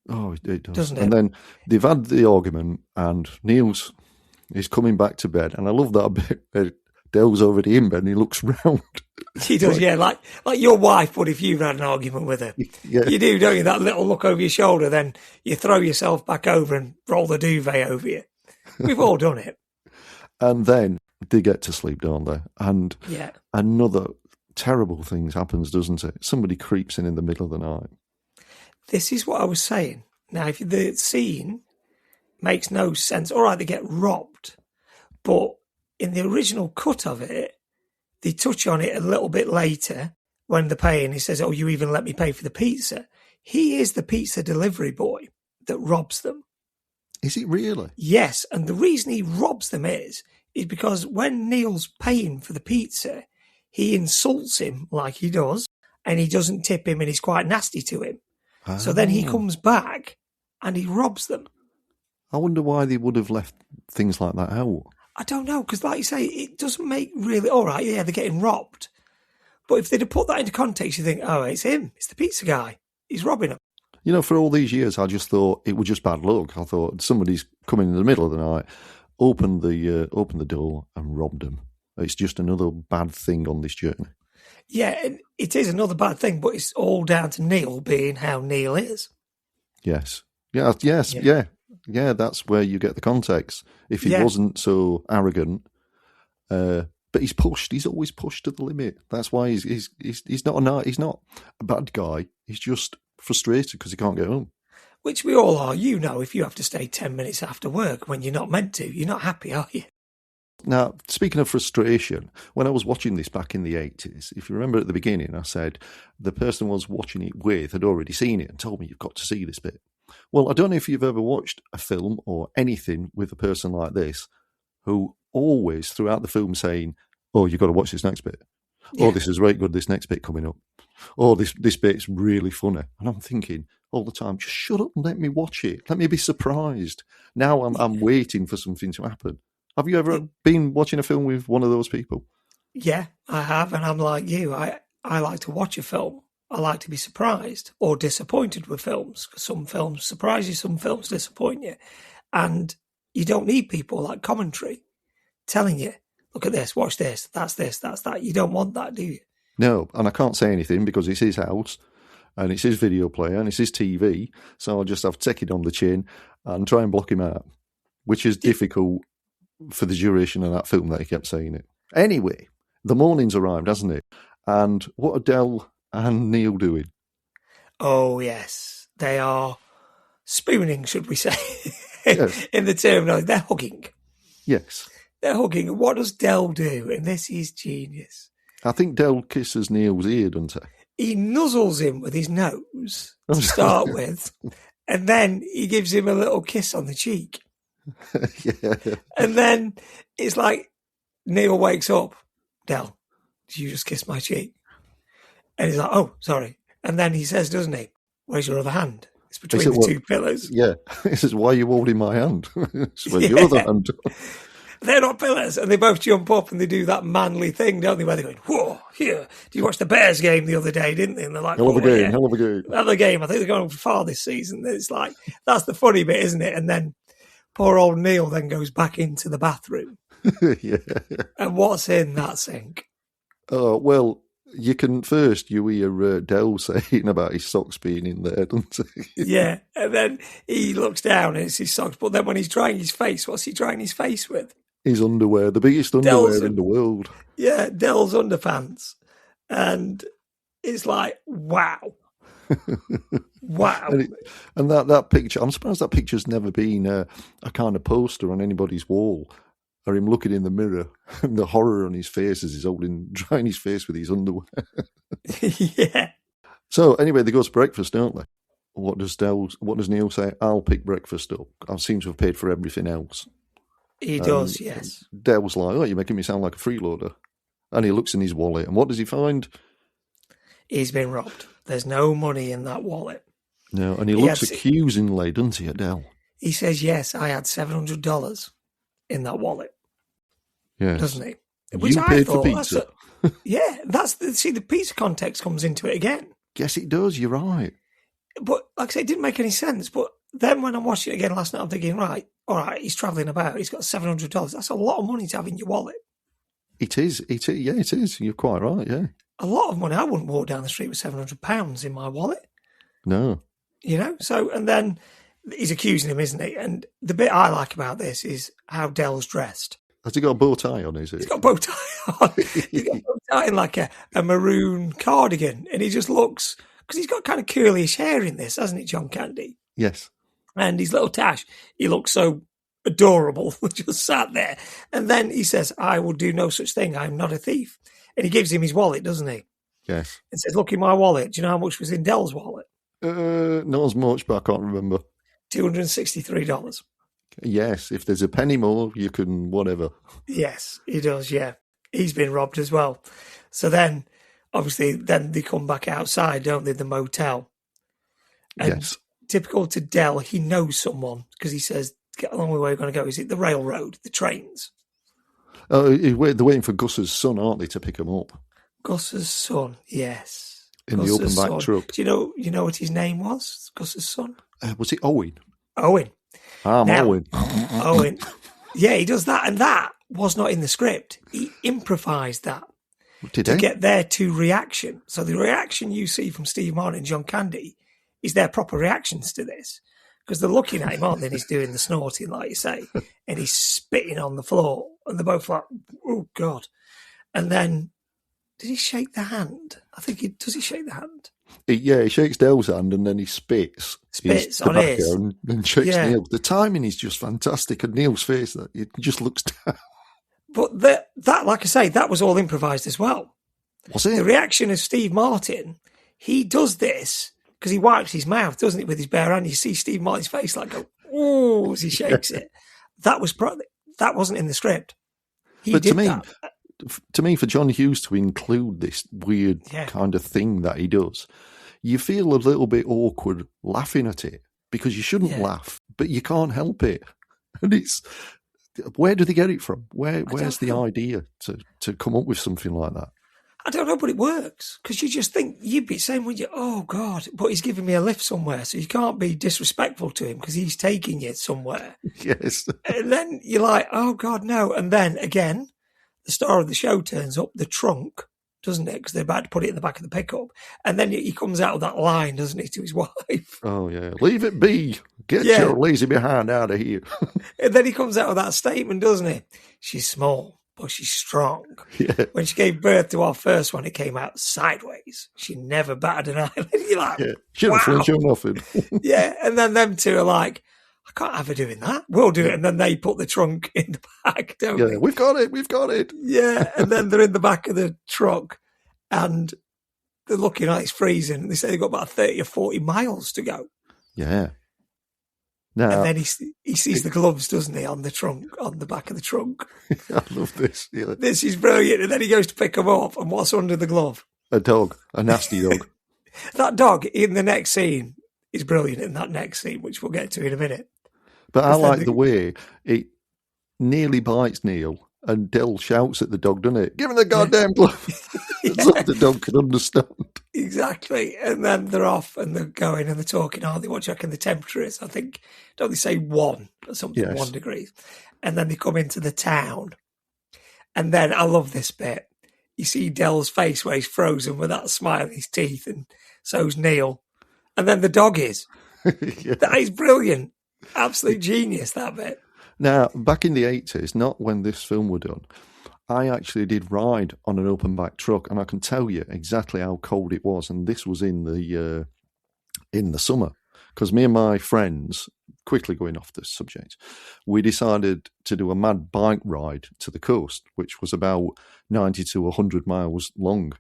Oh, it does. Doesn't it? And then they've had the argument and Neil's is coming back to bed. And I love that bit. Dell's already in bed and he looks round. He does, yeah, like your wife would if you've had an argument with her. Yeah. You do, don't you? That little look over your shoulder, then you throw yourself back over and roll the duvet over you. We've all done it. And then they get to sleep, don't they? And another terrible thing happens, doesn't it? Somebody creeps in the middle of the night. This is what I was saying. Now, if the scene makes no sense, all right, they get robbed, but in the original cut of it, they touch on it a little bit later when they're paying. He says, oh, you even let me pay for the pizza. He is the pizza delivery boy that robs them. Is it really? Yes, and the reason he robs them is because when Neil's paying for the pizza, he insults him like he does, and he doesn't tip him and he's quite nasty to him. Oh. So then he comes back and he robs them. I wonder why they would have left things like that out. I don't know, because like you say, it doesn't make really... All right, yeah, they're getting robbed. But if they'd have put that into context, you think, oh, it's him. It's the pizza guy. He's robbing them. You know, for all these years, I just thought it was just bad luck. I thought somebody's come in the middle of the night, opened the door and robbed them. It's just another bad thing on this journey. Yeah, it is another bad thing, but it's all down to Neil being how Neil is. Yes. Yeah, that's where you get the context. If he wasn't so arrogant, but he's pushed. He's always pushed to the limit. That's why he's not a bad guy. He's just frustrated because he can't get home. Which we all are. You know, if you have to stay 10 minutes after work when you're not meant to, you're not happy, are you? Now, speaking of frustration, when I was watching this back in the 80s, if you remember at the beginning, I said the person I was watching it with had already seen it and told me, you've got to see this bit. Well, I don't know if you've ever watched a film or anything with a person like this who always throughout the film saying, "Oh, you've got to watch this next bit. Yeah. Oh, this is right good. This next bit coming up. Oh, this bit's really funny." And I'm thinking all the time, just shut up and let me watch it. Let me be surprised. Now I'm waiting for something to happen. Have you ever been watching a film with one of those people? Yeah, I have, and I'm like you. I like to watch a film. I like to be surprised or disappointed with films, because some films surprise you, some films disappoint you. And you don't need people like commentary telling you, look at this, watch this, that's that. You don't want that, do you? No, and I can't say anything because it's his house and it's his video player and it's his TV. So I'll just have to take it on the chin and try and block him out, which is difficult for the duration of that film that he kept saying it. Anyway, the morning's arrived, hasn't it? And what are Del and Neil doing? Oh, yes. They are spooning, should we say, Yes. in the terminology. They're hugging. Yes. They're hugging. What does Del do? And this is genius. I think Del kisses Neil's ear, doesn't he? He nuzzles him with his nose to start with, and then he gives him a little kiss on the cheek. Yeah. And then it's like Neil wakes up. Del, did you just kiss my cheek? And he's like, oh, sorry. And then he says, doesn't he, where's your other hand? It's between the two pillars. Yeah. He says, why are you holding my hand? It's with your other hand. They're not pillars. And they both jump up and they do that manly thing, don't they, where they're going, whoa, here. Did you watch the Bears game the other day, didn't they? And they're like, hell of a game, yeah. hell of a game. Hell of a game. I think they're going far this season. It's like, that's the funny bit, isn't it? And then poor old Neil then goes back into the bathroom. Yeah. And what's in that sink? Oh, well, you hear Del saying about his socks being in there, doesn't he? Yeah. And then he looks down and it's his socks. But then when he's drying his face, what's he drying his face with? His underwear, the biggest underwear in the world. Yeah, Del's underpants. And it's like, wow. Wow. And that picture, I'm surprised that picture's never been a kind of poster on anybody's wall, or him looking in the mirror and the horror on his face as he's drying his face with his underwear. Yeah. So anyway, they go to breakfast, don't they? What does Neil say? I'll pick breakfast up. I seem to have paid for everything else. He does, yes. Del's like, oh, you're making me sound like a freeloader. And he looks in his wallet, and what does he find? He's been robbed. There's no money in that wallet. No, and he looks accusingly, doesn't he, at Del? He says, yes, I had $700 in that wallet. Yes. Doesn't he? Which you paid for pizza. Yeah, the pizza context comes into it again. Yes, it does, you're right. But like I say, it didn't make any sense. But then when I'm watching it again last night, I'm thinking, right, all right, he's travelling about. He's got $700. That's a lot of money to have in your wallet. It is. Yeah, it is. You're quite right, yeah. A lot of money. I wouldn't walk down the street with £700 in my wallet. No. You know? So, and then he's accusing him, isn't he? And the bit I like about this is how Del's dressed. Has he got a bow tie on, is it? He's got a bow tie on. He's got a bow tie in like a maroon cardigan. And he just looks, because he's got kind of curly-ish hair in this, hasn't he, John Candy? Yes. And his little tash, he looks so adorable, just sat there. And then he says, I will do no such thing. I'm not a thief. And he gives him his wallet, doesn't he? Yes. And says, look in my wallet. Do you know how much was in Del's wallet? Not as much, but I can't remember. $263. Yes, if there's a penny more, you can whatever. Yes, he does, yeah. He's been robbed as well. So then, obviously, they come back outside, don't they, the motel. And yes. Typical to Del, he knows someone, because he says, get along with where we're going to go. Is it the railroad, the trains? They're waiting for Gus's son, aren't they, to pick him up? Gus's son, yes. In Gus's the open back son. Truck. Do you know what his name was, Gus's son? Was it Owen? Owen. Owen. Owen. Yeah, he does that. And that was not in the script. He improvised that to get their two reaction. So the reaction you see from Steve Martin and John Candy is their proper reactions to this. Because they're looking at him, aren't they? And he's doing the snorting, like you say. And he's spitting on the floor. And they're both like, oh, God. And then, did he shake the hand? I think does he shake the hand? He shakes Del's hand and then he spits on his. And then shakes Neil. The timing is just fantastic. And Neil's face, it just looks down. But that, like I say, that was all improvised as well. Was it? The reaction of Steve Martin, he does this because he wipes his mouth, doesn't he, with his bare hand. You see Steve Martin's face like go, ooh, as he shakes it. That wasn't in the script. He But did that. to me, for John Hughes to include this weird Yeah. kind of thing that he does, you feel a little bit awkward laughing at it because you shouldn't Yeah. laugh, but you can't help it. And it's, where do they get it from? Where's the know. idea to come up with something like that? I don't know, but it works because you just think you'd be saying, "Would you? Oh God!" But he's giving me a lift somewhere, so you can't be disrespectful to him because he's taking you somewhere. Yes. And then you're like, "Oh God, no!" And then again, the star of the show turns up, the trunk, doesn't it? Because they're about to put it in the back of the pickup, and then he comes out with that line, doesn't he, to his wife? Oh, yeah. Leave it be. Get Yeah. your lazy behind out of here. And then he comes out with that statement, doesn't he? She's small, but she's strong. Yeah. When she gave birth to our first one, it came out sideways. She never batted an eyelid. You're like, Yeah. Shouldn't wow. flinch or nothing. Yeah. And then them two are like, I can't have her doing that. We'll do it. And then they put the trunk in the back, don't Yeah, they? we've got it. We've got it. Yeah. And then they're in the back of the truck and they're looking like it's freezing. And they say they've got about 30 or 40 miles to go. Yeah. Now, And then he sees the gloves, doesn't he, on the trunk, on the back of the trunk. I love this. Yeah. This is brilliant. And then he goes to pick them up. And what's under the glove? A dog, a nasty dog. That dog in the next scene is brilliant in that next scene, which we'll get to in a minute. But I like the way it nearly bites Neil and Del shouts at the dog, doesn't it? Give him the goddamn glove. So the dog can understand. Exactly. And then they're off and they're going and they're talking, aren't they? What do you reckon the temperature is? I think, don't they say 1 or something, Yes. 1 degree? And then they come into the town. And then I love this bit. You see Del's face where he's frozen with that smile in his teeth, and so's Neil. And then the dog is. Yeah. That is brilliant. Absolute genius, that bit. Now, back in the 80s, not when this film was done, I actually did ride on an open back truck, and I can tell you exactly how cold it was. And this was in the summer, because me and my friends, quickly going off this subject, we decided to do a mad bike ride to the coast, which was about 90 to 100 miles long.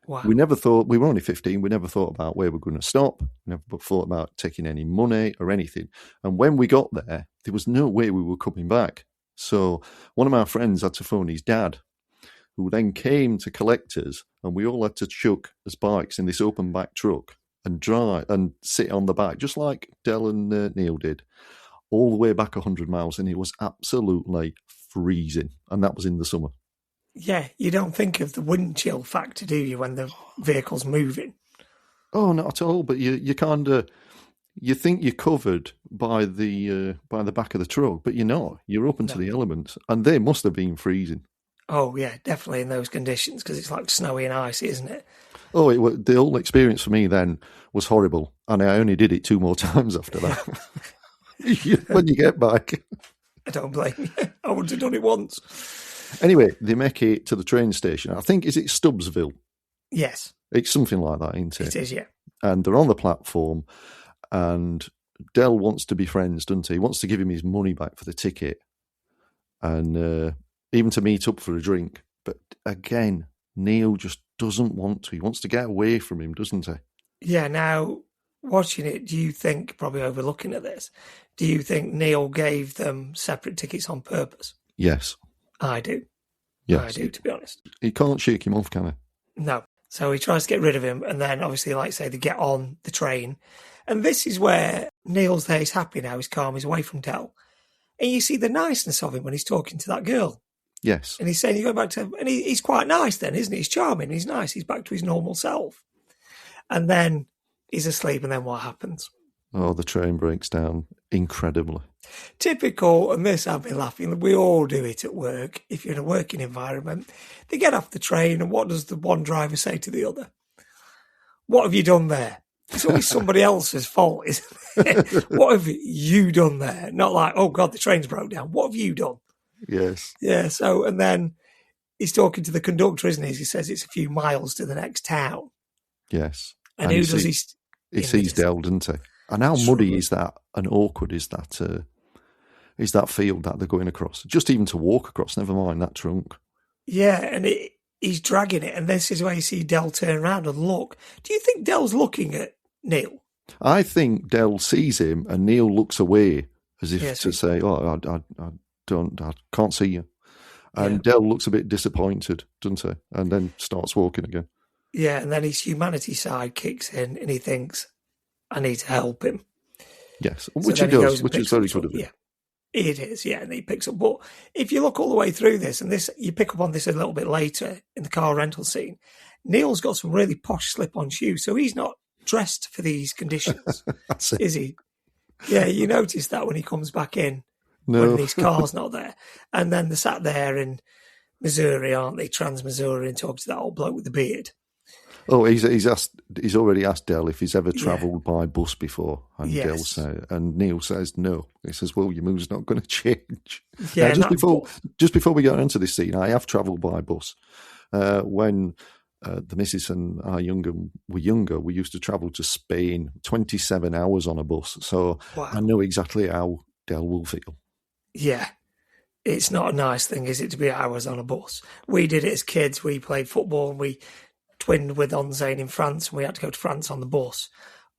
Wow. We never thought, we were only 15, we never thought about where we're going to stop, we never thought about taking any money or anything. And when we got there was no way we were coming back. So one of my friends had to phone his dad, who then came to collect us, and we all had to chuck as bikes in this open back truck and drive and sit on the back, just like Del and Neil did, all the way back 100 miles, and it was absolutely freezing, and that was in the summer. Yeah, you don't think of the wind chill factor, do you, when the vehicle's moving? Oh, not at all. But you kind of, you think you're covered by the back of the truck, but you're not. You're open to the elements, and they must have been freezing. Oh yeah, definitely in those conditions, because it's like snowy and icy, isn't it? Oh, the whole experience for me then was horrible, and I only did it 2 more times after that. When you get back, I don't blame you. I wouldn't have done it once. Anyway, they make it to the train station. I think, is it Stubbsville? Yes. It's something like that, isn't it? It is, yeah. And they're on the platform, and Del wants to be friends, doesn't he? He wants to give him his money back for the ticket, and even to meet up for a drink. But again, Neil just doesn't want to. He wants to get away from him, doesn't he? Yeah, now, watching it, do you think, probably overlooking at this, do you think Neil gave them separate tickets on purpose? Yes. I do. Yes. I do, to be honest. He can't shake him off, can he? No. So he tries to get rid of him, and then obviously, like I say, they get on the train. And this is where Neil's there, he's happy now, he's calm, he's away from Del. And you see the niceness of him when he's talking to that girl. Yes. And he's saying, you go back to, and he's quite nice then, isn't he? He's charming, he's nice, he's back to his normal self. And then he's asleep, and then what happens? Oh, the train breaks down incredibly. Typical, and this had me laughing, we all do it at work. If you're in a working environment, they get off the train, and what does the one driver say to the other? What have you done there? It's always somebody else's fault, isn't it? What have you done there? Not like, oh God, the train's broke down. What have you done? Yes. Yeah, so, and then he's talking to the conductor, isn't he? He says it's a few miles to the next town. Yes. And who does he? He sees Del, doesn't he? And how muddy is that, and awkward is that field that they're going across? Just even to walk across, never mind that trunk. Yeah, and he's dragging it, and this is where you see Del turn around and look. Do you think Del's looking at Neil? I think Del sees him, and Neil looks away as if to say, "Oh, I can't see you." And Dell looks a bit disappointed, doesn't he? And then starts walking again. Yeah, and then his humanity side kicks in and he thinks, I need to help him. Yes, So which he does, which is very good of him. Yeah, it is, yeah, and he picks up. But if you look all the way through this, and this you pick up on this a little bit later in the car rental scene, Neil's got some really posh slip-on shoes, so he's not dressed for these conditions, is he? Yeah, you notice that when he comes back in, when his car's not there. And then they're sat there in Missouri, aren't they? Trans-Missouri, and talking to that old bloke with the beard. Oh, he's already asked Dell if he's ever travelled by bus before, and and Neil says no. He says, "Well, your mood's not going to change." Yeah, just before we get into this scene, I have travelled by bus. When the missus and I were younger, we used to travel to Spain, 27 hours on a bus. So I know exactly how Dell will feel. Yeah. It's not a nice thing, is it, to be hours on a bus? We did it as kids. We played football and we twinned with Onzane in France, and we had to go to France on the bus.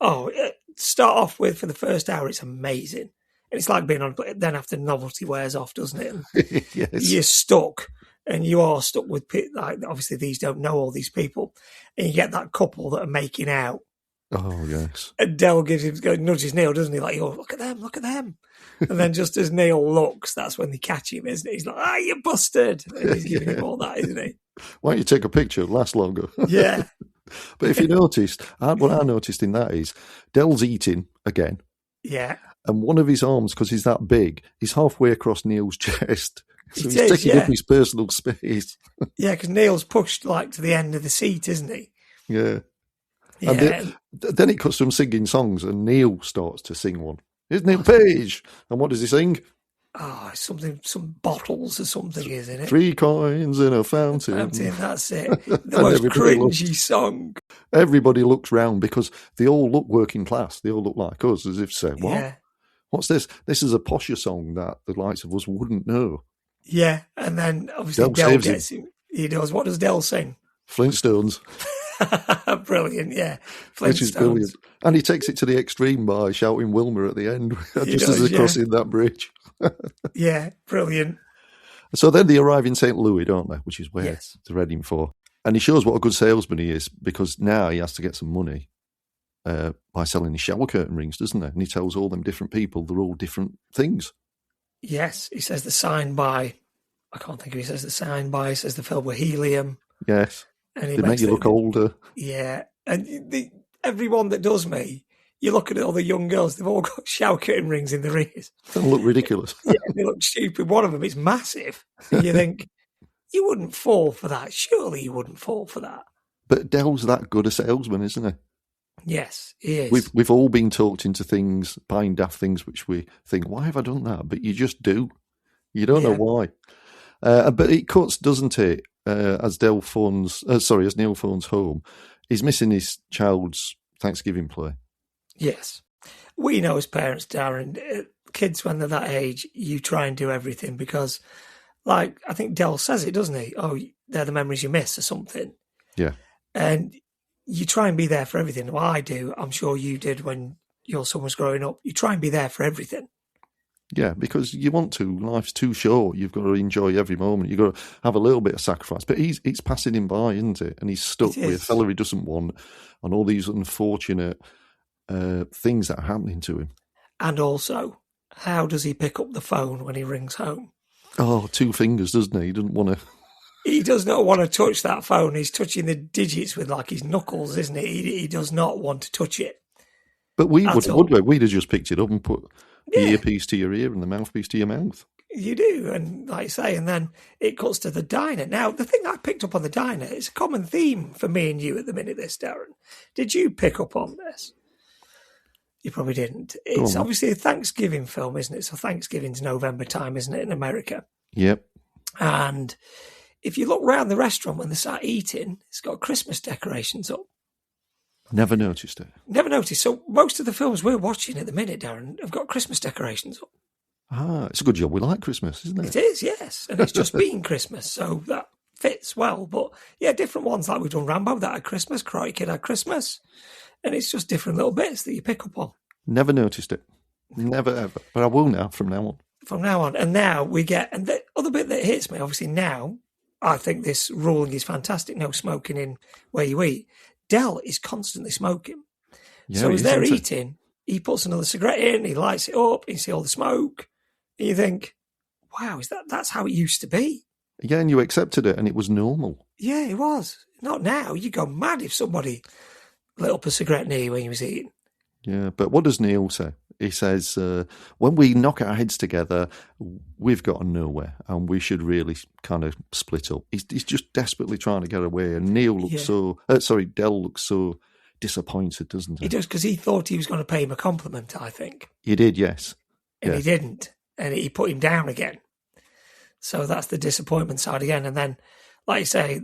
Oh, start off with, for the first hour, it's amazing. And it's like being on, then after novelty wears off, doesn't it? And yes. You're stuck, and you are stuck with, like, obviously these don't know all these people, and you get that couple that are making out. Oh, yes. And Dell nudges Neil, doesn't he? Like, oh, look at them. And then just as Neil looks, that's when they catch him, isn't it? He's like, you busted. And he's giving him all that, isn't he? Why don't you take a picture? It'll last longer. Yeah. But if you noticed, what I noticed in that is Dell's eating again. Yeah. And one of his arms, because he's that big, he's halfway across Neil's chest. So he's taking up his personal space. Yeah, because Neil's pushed like to the end of the seat, isn't he? Yeah. And then it cuts to him singing songs, and Neil starts to sing one. Isn't Neil Page? And what does he sing? Oh, some bottles or something, isn't it? 3 coins in a fountain. That's it. The most cringy song. Everybody looks round because they all look working class. They all look like us, as if saying, what? Yeah. What's this? This is a posher song that the likes of us wouldn't know. Yeah, and then obviously Dell gets him. He does. What does Dell sing? Flintstones. Brilliant, yeah. Which is brilliant. And he takes it to the extreme by shouting Wilma at the end, as they're crossing that bridge. Yeah, brilliant. So then they arrive in St. Louis, don't they? Which is where they're heading for. And he shows what a good salesman he is, because now he has to get some money by selling his shower curtain rings, doesn't he? And he tells all them different people they're all different things. Yes, he says the sign by, I can't think of it, he says the sign by, he says they're filled with helium. Yes. And they make you look older. Yeah. And everyone that does me, you look at all the young girls, they've all got shower curtain rings in their ears. They look ridiculous. Yeah, they look stupid. One of them is massive. And you think, you wouldn't fall for that. Surely you wouldn't fall for that. But Dell's that good a salesman, isn't he? Yes, he is. We've all been talked into things, buying daft things, which we think, why have I done that? But you just do. You don't know why. But it cuts, doesn't it? As Neil phones home, he's missing his child's Thanksgiving play. Yes. We know as parents, Darren, kids when they're that age, you try and do everything because, like, I think Dell says it, doesn't he? Oh, they're the memories you miss or something. Yeah. And you try and be there for everything. Well, I do. I'm sure you did when your son was growing up. You try and be there for everything. Yeah, because you want to. Life's too short. You've got to enjoy every moment. You've got to have a little bit of sacrifice. But it's passing him by, isn't it? And he's stuck with a fella he doesn't want and all these unfortunate things that are happening to him. And also, how does he pick up the phone when he rings home? Oh, 2 fingers, doesn't he? He doesn't want to... He does not want to touch that phone. He's touching the digits with, like, his knuckles, isn't he? He does not want to touch it. But we wouldn't, would we? We'd have just picked it up and put the earpiece to your ear and the mouthpiece to your mouth. You do, and like I say, and then it cuts to the diner. Now, the thing I picked up on the diner is a common theme for me and you at the minute, this, Darren. Did you pick up on this? You probably didn't. It's obviously a Thanksgiving film, isn't it? So Thanksgiving's November time, isn't it, in America? Yep. And if you look round the restaurant when they start eating, it's got Christmas decorations up. Never noticed it. Never noticed. So most of the films we're watching at the minute, Darren, have got Christmas decorations up. Ah, it's a good job. We like Christmas, isn't it? It is, yes. And it's just been Christmas, so that fits well. But yeah, different ones like we've done Rambo, that had Christmas, Karate Kid had Christmas. And it's just different little bits that you pick up on. Never noticed it. Never, ever. But I will now from now on. From now on. And now we get, and the other bit that hits me, obviously now, I think this ruling is fantastic. No smoking in where you eat. Del is constantly smoking. Yeah, So it as is, they're isn't it? eating, he puts another cigarette in, he lights it up, you see all the smoke. And you think, wow, that's how it used to be? Yeah, and you accepted it, and it was normal. Yeah, it was. Not now. You go mad if somebody lit up a cigarette near you when you was eating. Yeah, but what does Neil say? He says, when we knock our heads together, we've gotten nowhere, and we should really kind of split up. He's just desperately trying to get away, and Neil looks Del looks so disappointed, doesn't he? He does, because he thought he was going to pay him a compliment, I think. He did, yes. And yes. he didn't. And he put him down again. So that's the disappointment side again. And then, like you say,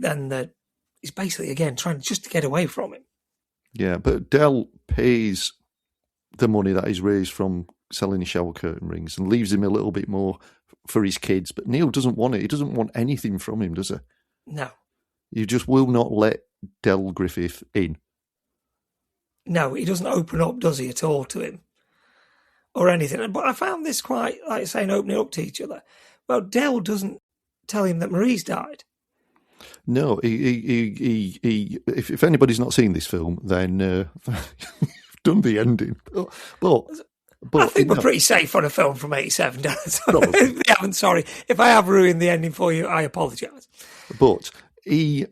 he's basically, again, trying just to get away from him. Yeah, but Del pays the money that he's raised from selling his shower curtain rings and leaves him a little bit more for his kids. But Neil doesn't want it. He doesn't want anything from him, does he? No. You just will not let Del Griffith in. No, he doesn't open up, does he, at all to him or anything. But I found this quite, like saying, opening up to each other. Well, Del doesn't tell him that Marie's died. No, if anybody's not seen this film, then done the ending. But I think we're pretty safe on a film from 87, Dennis. Probably. If I have ruined the ending for you, I apologise. But he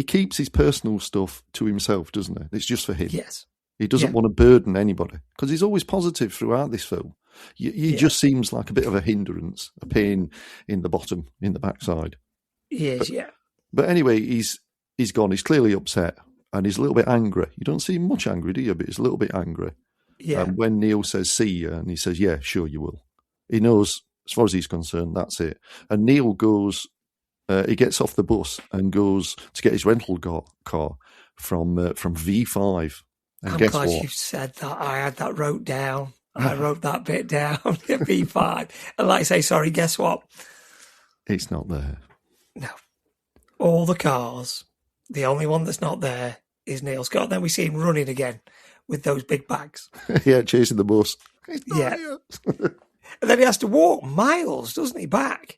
keeps his personal stuff to himself, doesn't he? It's just for him. Yes. He doesn't want to burden anybody, because he's always positive throughout this film. He just seems like a bit of a hindrance, a pain in the bottom, in the backside. He is, But anyway, he's gone. He's clearly upset, and he's a little bit angry. You don't see him much angry, do you? But he's a little bit angry. Yeah. And when Neil says, "See you," and he says, "Yeah, sure you will," he knows, as far as he's concerned, that's it. And Neil goes, he gets off the bus and goes to get his rental car from V5. And I'm guess glad what? you said that. I had that wrote down. I wrote that bit down. V5. And like I say, sorry, guess what? It's not there. No. All the cars. The only one that's not there is Neil Scott. Then we see him running again with those big bags. Yeah, chasing the bus. Yeah. And then he has to walk miles, doesn't he, back?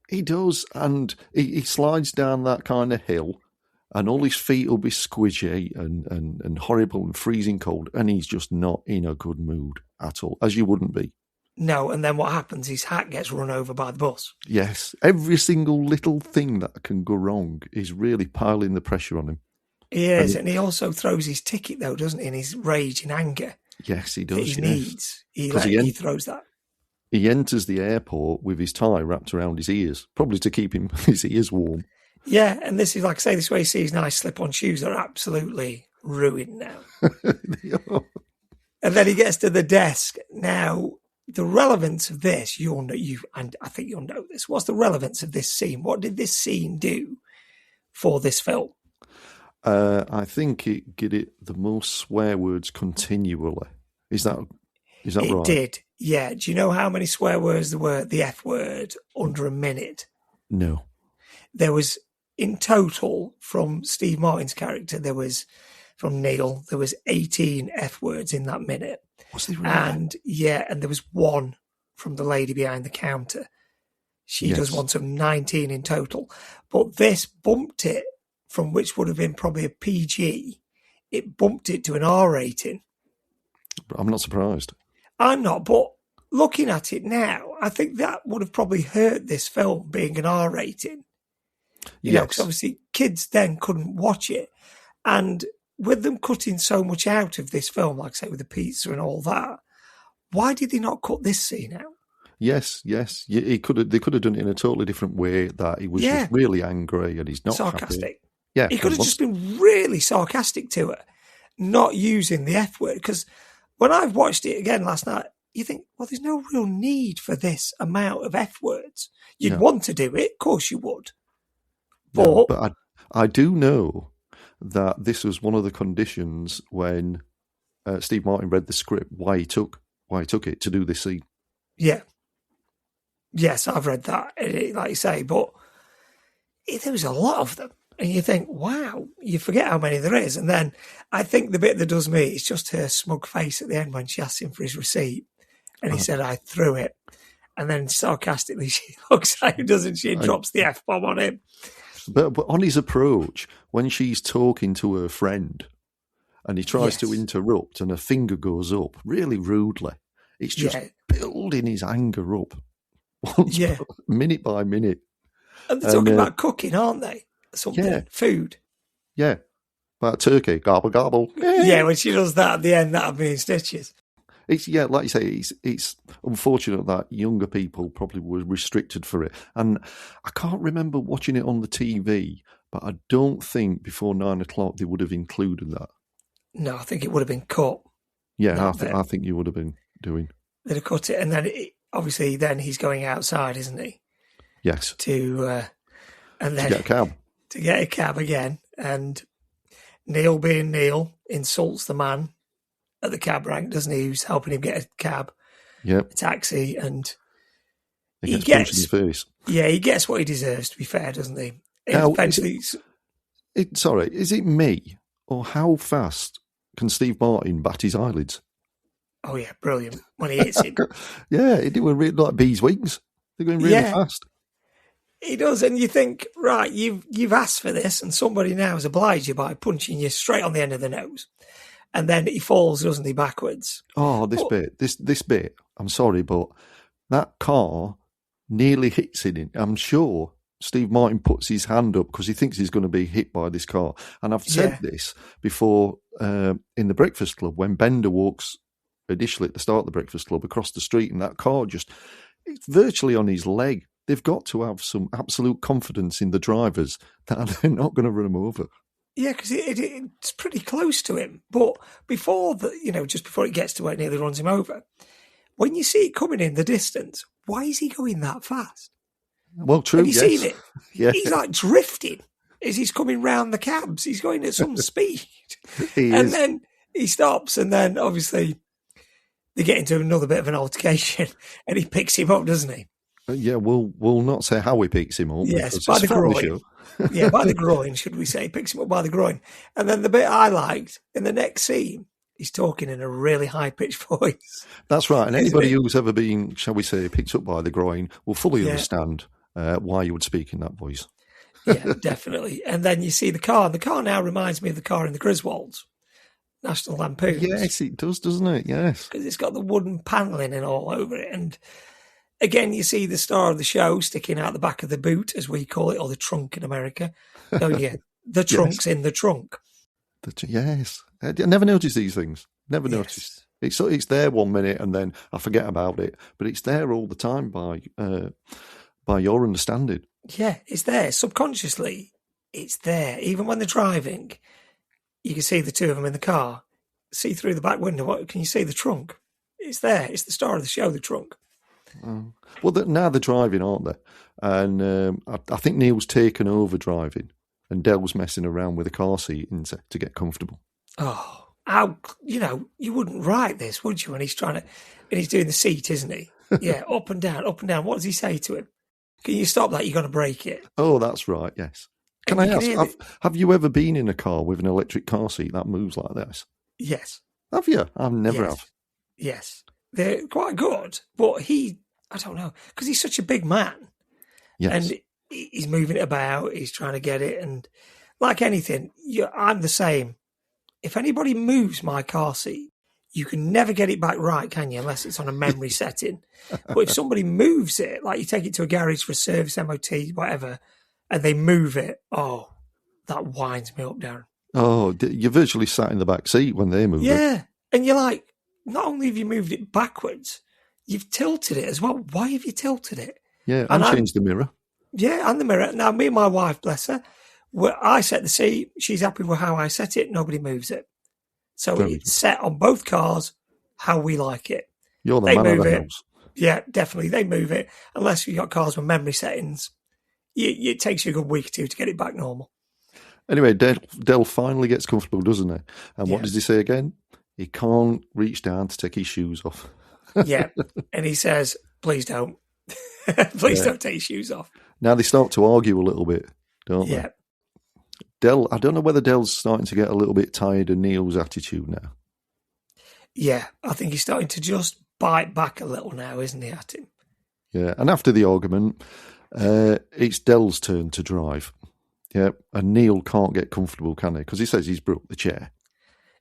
He does, and he slides down that kind of hill, and all his feet will be squidgy and horrible and freezing cold, and he's just not in a good mood at all, as you wouldn't be. No, and then what happens? His hat gets run over by the bus. Yes, every single little thing that can go wrong is really piling the pressure on him. He is, and he also throws his ticket, though, doesn't he, in his rage and anger? Yes, he does. He needs. He throws that. He enters the airport with his tie wrapped around his ears, probably to keep his ears warm. Yeah, and this is, like I say, this way he sees nice slip-on shoes that are absolutely ruined now. And then he gets to the desk. Now, the relevance of this, and I think you'll know this. What's the relevance of this scene? What did this scene do for this film? I think it gave it the most swear words continually. Is that right? It did, yeah. Do you know how many swear words there were, the F word, under a minute? No. There was, in total, from Steve Martin's character, from Neil, there was 18 F words in that minute. Was there really? And there was one from the lady behind the counter. She does one, so 19 in total. But this bumped it from which would have been probably a PG. It bumped it to an R rating. I'm not surprised. I'm not, but looking at it now, I think that would have probably hurt this film being an R rating. You know, because obviously kids then couldn't watch it. And with them cutting so much out of this film, like I say, with the pizza and all that, why did they not cut this scene out? Yes. They could have done it in a totally different way, that he was just really angry and he's not sarcastic. Happy. Yeah, he could have just been really sarcastic to her, not using the F word. Because when I've watched it again last night, you think, well, there's no real need for this amount of F words. You'd want to do it, of course you would. But I do know that this was one of the conditions when Steve Martin read the script, why he took it to do this scene. Yeah. Yes, I've read that, like you say, but there was a lot of them. And you think, wow, you forget how many there is. And then I think the bit that does me is just her smug face at the end when she asks him for his receipt. And he said, I threw it. And then sarcastically she looks at him, doesn't she, and drops the F-bomb on him. But on his approach, when she's talking to her friend and he tries to interrupt and her finger goes up really rudely, it's just building his anger up minute by minute. And they're talking about cooking, aren't they? Something, food. Yeah, about turkey, gobble, gobble. Yeah, when she does that at the end, that'll be in stitches. It's like you say, it's unfortunate that younger people probably were restricted for it. And I can't remember watching it on the TV, but I don't think before 9 o'clock they would have included that. No, I think it would have been cut. Yeah, I think you would have been doing. They'd have cut it, and then obviously then he's going outside, isn't he? Yes. To get a cab. To get a cab again, and Neil, being Neil, insults the man at the cab rank, doesn't he? Who's helping him get a cab, a taxi, and he gets punched in the face. Yeah, he gets what he deserves. To be fair, doesn't he? Now, eventually, sorry, is it me or how fast can Steve Martin bat his eyelids? Oh yeah, brilliant when he hits it. Yeah, he did like bees' wings. They're going really fast. He does, and you think, right, you've asked for this, and somebody now has obliged you by punching you straight on the end of the nose. And then he falls, doesn't he, backwards? Oh, this bit. I'm sorry, but that car nearly hits him. I'm sure Steve Martin puts his hand up because he thinks he's going to be hit by this car. And I've said this before in the Breakfast Club when Bender walks initially at the start of the Breakfast Club across the street, and that car it's virtually on his leg. They've got to have some absolute confidence in the drivers that they're not going to run him over. Yeah, because it's pretty close to him. But just before it gets to where it nearly runs him over, when you see it coming in the distance, why is he going that fast? Well, true. Have you seen it? Yeah. He's like drifting as he's coming round the cabs. He's going at some speed. And then he stops, and then obviously they get into another bit of an altercation, and he picks him up, doesn't he? Yeah, we'll not say how he picks him up. Yes, by the groin. Yeah, by the groin, should we say. He picks him up by the groin. And then the bit I liked, in the next scene, he's talking in a really high-pitched voice. That's right. And anybody who's ever been, shall we say, picked up by the groin will fully understand why you would speak in that voice. Yeah, definitely. And then you see the car. The car now reminds me of the car in the Griswolds, National Lampoons. Yes, it does, doesn't it? Yes. Because it's got the wooden panelling and all over it. And again, you see the star of the show sticking out the back of the boot, as we call it, or the trunk in America. Don't you? The trunk's in the trunk. Yes. I never noticed these things. Never noticed. It's there 1 minute and then I forget about it. But it's there all the time by your understanding. Yeah, it's there. Subconsciously, it's there. Even when they're driving, you can see the two of them in the car. See through the back window. What can you see? The trunk. It's there. It's the star of the show, the trunk. Well, now they're driving, aren't they? And I think Neil's taken over driving, and Del's messing around with a car seat to get comfortable. Oh, you wouldn't write this, would you? When he's and he's doing the seat, isn't he? Yeah, up and down, up and down. What does he say to him? Can you stop that? You're going to break it. Oh, that's right. Yes. Can I ask? Have you ever been in a car with an electric car seat that moves like this? Yes. Have you? I've never have. Yes. They're quite good, but I don't know, because he's such a big man. Yes. And he's moving it about, he's trying to get it, and like anything, I'm the same. If anybody moves my car seat, you can never get it back right, can you, unless it's on a memory setting. But if somebody moves it, like you take it to a garage for a service, MOT, whatever, and they move it, oh, that winds me up, Darren. Oh, you're virtually sat in the back seat when they move it. Yeah, and you're like, not only have you moved it backwards, you've tilted it as well. Why have you tilted it? Yeah, and changed the mirror. Yeah, and the mirror. Now, me and my wife, bless her, I set the seat. She's happy with how I set it. Nobody moves it. So it's set on both cars how we like it. You're the man of the house. Yeah, definitely. They move it. Unless you've got cars with memory settings, it takes you a good week or two to get it back normal. Anyway, Del finally gets comfortable, doesn't he? And what does he say again? He can't reach down to take his shoes off. Yeah. And he says, please don't. Please don't take your shoes off. Now they start to argue a little bit, don't they? Yeah. Del, I don't know whether Del's starting to get a little bit tired of Neil's attitude now. Yeah, I think he's starting to just bite back a little now, isn't he, at him? Yeah, and after the argument, it's Dell's turn to drive. Yeah, and Neil can't get comfortable, can he? Because he says he's broke the chair.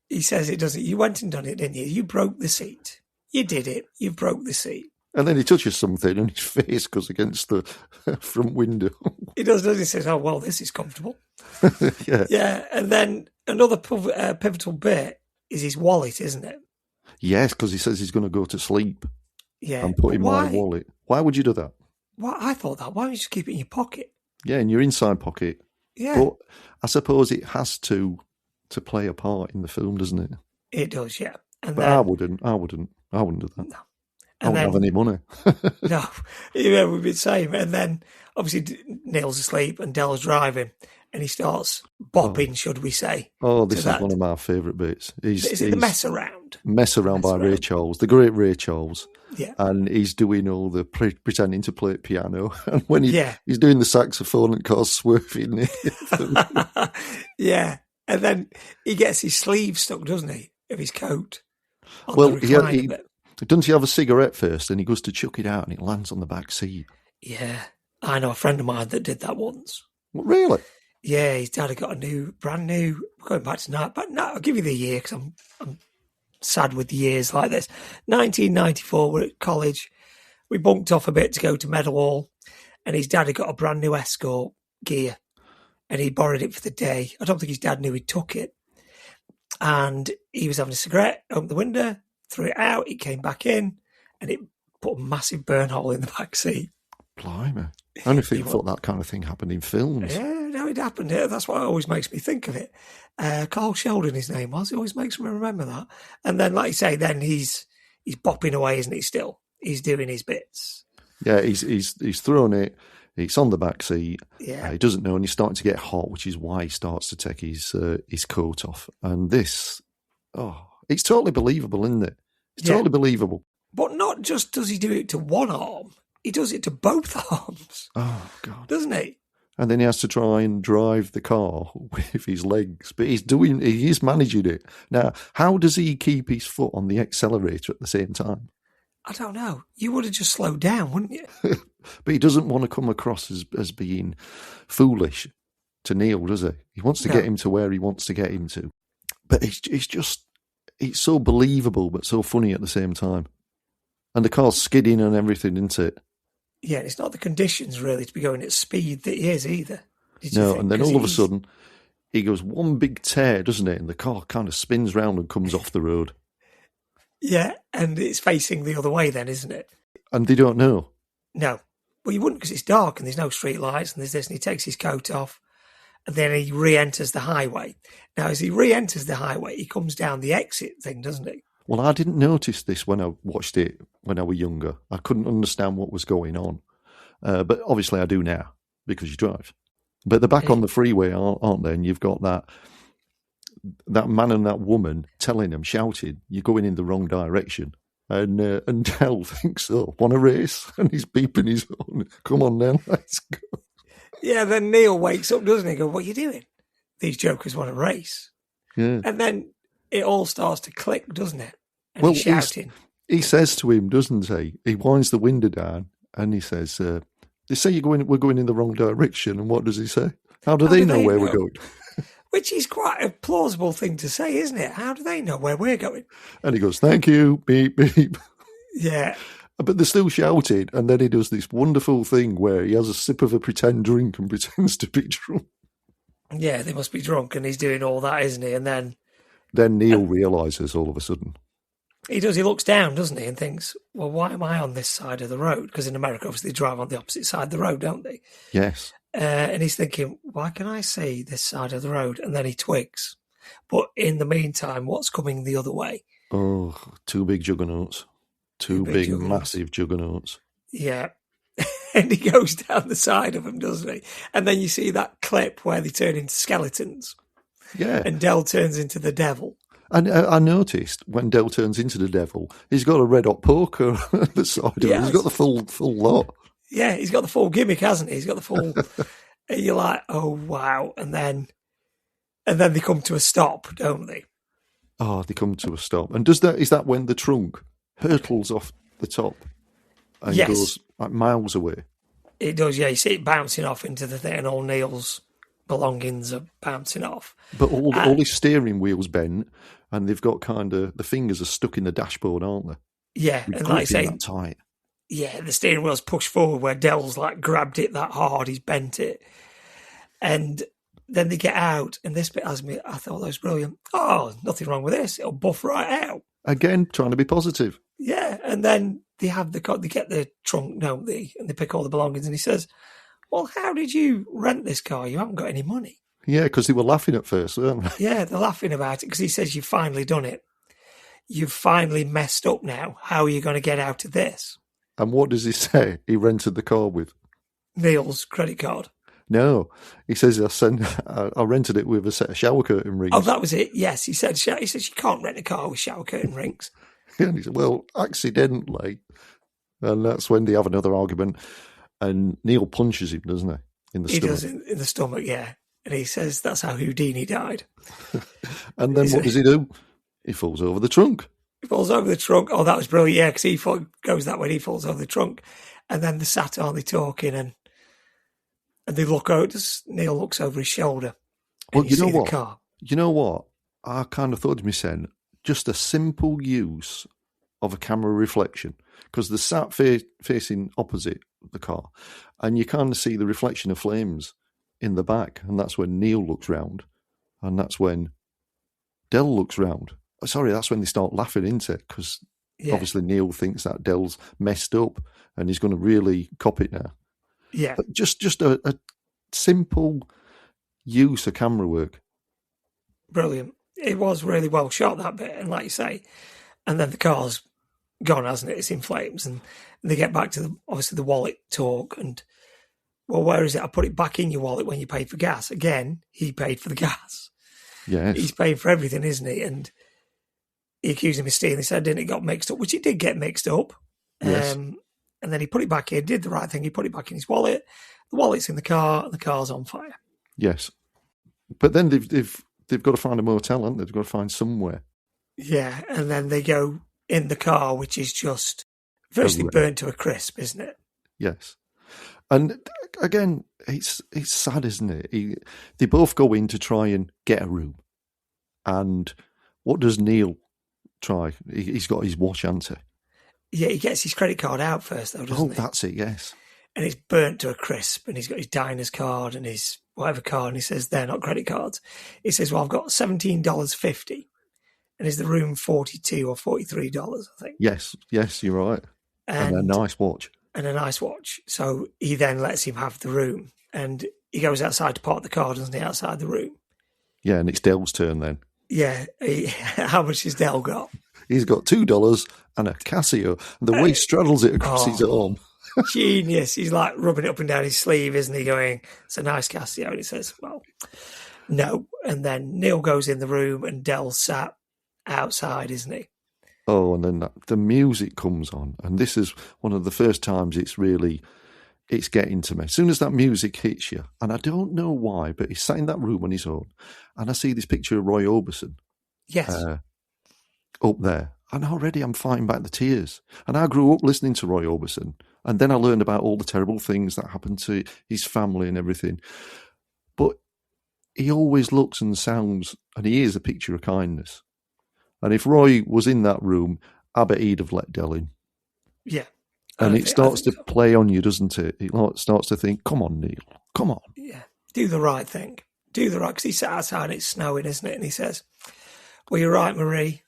He says it doesn't. You went and done it, didn't you? You broke the seat. You did it. You broke the seat. And then he touches something and his face goes against the front window. He does, doesn't he? He says, oh, well, this is comfortable. Yeah. Yeah, and then another pivotal bit is his wallet, isn't it? Yes, because he says he's going to go to sleep Yeah. and put in my Why? wallet. Why would you do that? Well, I thought that. Why don't you just keep it in your pocket? Yeah, in your inside pocket. Yeah, But I suppose it has to play a part in the film, doesn't it? it does, yeah. And But then, I wouldn't do that. No. I wouldn't have any money. No, yeah, we've been saying. And then, obviously, Neil's asleep and Dell's driving, and he starts bopping, should we say. Oh, this to is that. one of my favourite bits. Is it the mess around? Mess Around by Ray Charles, the great Ray Charles. Yeah. And he's doing all the pretending to play piano. And when Yeah. he's doing the saxophone and cars swerving. Yeah. And then he gets his sleeve stuck, doesn't he, of his coat? On Well, the recliner bit. doesn't he have a cigarette first? And he goes to chuck it out and it lands on the back seat. Yeah. I know a friend of mine that did that once. Well, really? Yeah, his dad had got brand new, going back to night, but no, I'll give you the year because I'm sad with years like this. 1994, we're at college. We bunked off a bit to go to Meadowhall, and his dad had got a brand new Escort gear, and he borrowed it for the day. I don't think his dad knew he took it. And he was having a cigarette, opened the window, threw it out, it came back in, and it put a massive burn hole in the back seat. Blimey. I only thought that kind of thing happened in films. Yeah, no, it happened. That's what always makes me think of it. Carl Sheldon, his name was. It always makes me remember that. And then, like you say, then he's bopping away, isn't he? Still, he's doing his bits. Yeah, he's thrown it. It's on the back seat. Yeah, He doesn't know, and he's starting to get hot, which is why he starts to take his coat off. And this, it's totally believable, isn't it? It's totally believable. but not just does he do it to one arm, he does it to both arms. Oh God! Doesn't he? And then he has to try and drive the car with his legs, but he is managing it. Now, how does he keep his foot on the accelerator at the same time? I don't know. You would have just slowed down, wouldn't you? But he doesn't want to come across as being foolish to Neil, does he? He wants to get him to where he wants to get him to. But it's so believable, but so funny at the same time. And the car's skidding and everything, isn't it? Yeah, it's not the conditions really to be going at speed that he is either. No, and then all of a sudden, he goes one big tear, doesn't it? And the car kind of spins round and comes off the road. Yeah, and it's facing the other way then, isn't it? And they don't know. No. Well, you wouldn't because it's dark and there's no street lights and there's this, and he takes his coat off and then he re-enters the highway. Now, as he re-enters the highway, he comes down the exit thing, doesn't he? Well, I didn't notice this when I watched it when I was younger. I couldn't understand what was going on. But obviously I do now because you drive. But they're back on the freeway, aren't they? And you've got that man and that woman telling him, shouting, you're going in the wrong direction. And Dell thinks, want a race? And he's beeping his horn. Come on then, let's go. Yeah, then Neil wakes up, doesn't he? Go, what are you doing? These jokers want a race. Yeah. And then it all starts to click, doesn't it? And Well, he's shouting. He says to him, doesn't he? He winds the window down and he says, they say we're going in the wrong direction. And what does he say? How do they know where we're going? Which is quite a plausible thing to say, isn't it? How do they know where we're going? And he goes, thank you, beep, beep. Yeah. But they're still shouting. And then he does this wonderful thing where he has a sip of a pretend drink and pretends to be drunk. Yeah, they must be drunk and he's doing all that, isn't he? And then Neil realises all of a sudden. He does. He looks down, doesn't he, and thinks, well, why am I on this side of the road? Because in America, obviously, they drive on the opposite side of the road, don't they? Yes. And he's thinking, why can I see this side of the road? And then he twigs. But in the meantime, what's coming the other way? Oh, two big juggernauts. Two big massive juggernauts. Yeah. And he goes down the side of them, doesn't he? And then you see that clip where they turn into skeletons. Yeah. And Dell turns into the devil. And I noticed when Dell turns into the devil, he's got a red hot poker at the side of him. He's got the full lot. Yeah, he's got the full gimmick, hasn't he? He's got the full. And you're like, oh wow! And then they come to a stop, don't they? Oh, they come to a stop. And is that when the trunk hurtles off the top and goes like miles away. It does, yeah. You see it bouncing off into the thing, and all Neil's belongings are bouncing off. But all his steering wheel's bent, and they've got kind of the fingers are stuck in the dashboard, aren't they? Yeah, With and like I say, that tight. yeah, the steering wheel's pushed forward where Dell's like grabbed it that hard, he's bent it. And then they get out, and this bit has me, I thought that was brilliant. Oh, nothing wrong with this. It'll buff right out. Again, trying to be positive. Yeah, and then they have they get the trunk, don't they? And they pick all the belongings, and he says, well, how did you rent this car? You haven't got any money. Yeah, because they were laughing at first, weren't they? Yeah, they're laughing about it because he says, you've finally done it. You've finally messed up now. How are you going to get out of this? And what does he say he rented the car with? Neil's credit card. No, he says I rented it with a set of shower curtain rings. Oh, that was it. Yes, he said you can't rent a car with shower curtain rings. And he said, well, accidentally. And that's when they have another argument. And Neil punches him, doesn't he? In the stomach. He does in the stomach, yeah. And he says that's how Houdini died. And then what does he do? He falls over the trunk. He falls over the trunk. Oh, that was brilliant, yeah, because he goes that way, he falls over the trunk. And then they're sat, aren't they, talking, and they look out, Neil looks over his shoulder. Well, you know what? Car. You know what? I kind of thought to myself, just a simple use of a camera reflection, because they're sat facing opposite the car, and you kind of see the reflection of flames in the back, and that's when Neil looks round, and that's when Del looks round. Sorry, that's when they start laughing, isn't it? Because obviously Neil thinks that Del's messed up, and he's going to really cop it now. Yeah. But just a simple use of camera work. Brilliant. It was really well shot, that bit, and like you say, and then the car's gone, hasn't it? It's in flames, and they get back to obviously the wallet talk, and well, where is it? I put it back in your wallet when you paid for gas. Again, he paid for the gas. Yes. He's paying for everything, isn't he? And he accused him of stealing. He said, didn't it got mixed up? Which it did get mixed up. Yes. And then he put it back in, did the right thing. He put it back in his wallet. The wallet's in the car, and the car's on fire. Yes. But then they've got to find a motel, haven't they? They've got to find somewhere. Yeah, and then they go in the car, which is just virtually burnt to a crisp, isn't it? Yes. And again, it's sad, isn't it? They both go in to try and get a room. And what does Neil try? He's got his watch, hasn't he? Yeah, he gets his credit card out first, though, doesn't he? Oh, that's it, yes. And it's burnt to a crisp, and he's got his diner's card and his whatever card, and he says, they're not credit cards. He says, well, I've got $17.50, and is the room $42 or $43, I think. Yes, you're right. And a nice watch. And a nice watch. So he then lets him have the room, and he goes outside to park the car, doesn't he, outside the room? Yeah, and it's Del's turn then. Yeah. How much has Del got? He's got $2 and a Casio. And the way he straddles it across his arm. Genius. He's like rubbing it up and down his sleeve, isn't he, going, it's a nice Casio. And he says, well, no. And then Neil goes in the room, and Del's sat outside, isn't he? Oh, and then the music comes on. And this is one of the first times it's getting to me. As soon as that music hits you, and I don't know why, but he's sat in that room on his own, and I see this picture of Roy Orbison. Yes. Up there. And already I'm fighting back the tears. And I grew up listening to Roy Orbison. And then I learned about all the terrible things that happened to his family and everything. But he always looks and sounds, and he is a picture of kindness. And if Roy was in that room, I bet he'd have let Del in. Yeah. And it starts to play on you, doesn't it? It starts to think, come on, Neil, come on. Yeah, do the right thing. Do the right, because he's sat outside and it's snowing, isn't it? And he says, well, you're right, Marie.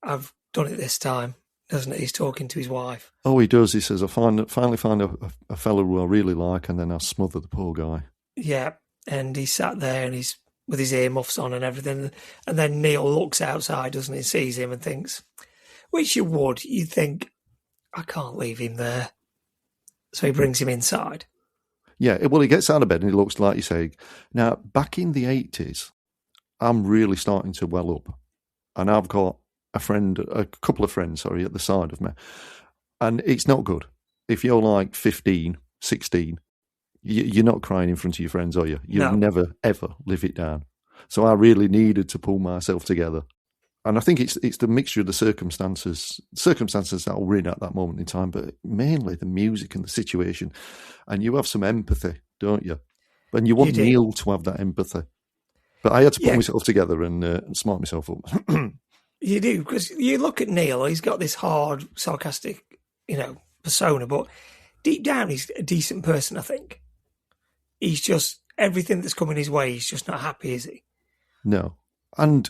I've done it this time, doesn't it? He's talking to his wife. Oh, he does. He says, I finally find a fellow who I really like, and then I smother the poor guy. Yeah, and he's sat there and he's with his earmuffs on and everything. And then Neil looks outside, doesn't he? Sees him and thinks, which you would. You'd think, I can't leave him there. So he brings him inside. Yeah, well, he gets out of bed and he looks like you say. Now, back in the 80s, I'm really starting to well up. And I've got a couple of friends, at the side of me. And it's not good. If you're like 15, 16, you're not crying in front of your friends, are you? You'll never, ever live it down. So I really needed to pull myself together. And I think it's the mixture of the circumstances that were in at that moment in time, but mainly the music and the situation. And you have some empathy, don't you? And you You want do. Neil to have that empathy. But I had to pull Yeah, myself together and smart myself up. you do, because you look at Neil, he's got this hard, sarcastic, persona, but deep down, he's a decent person, I think. He's just, everything that's coming his way, he's just not happy, is he? No. And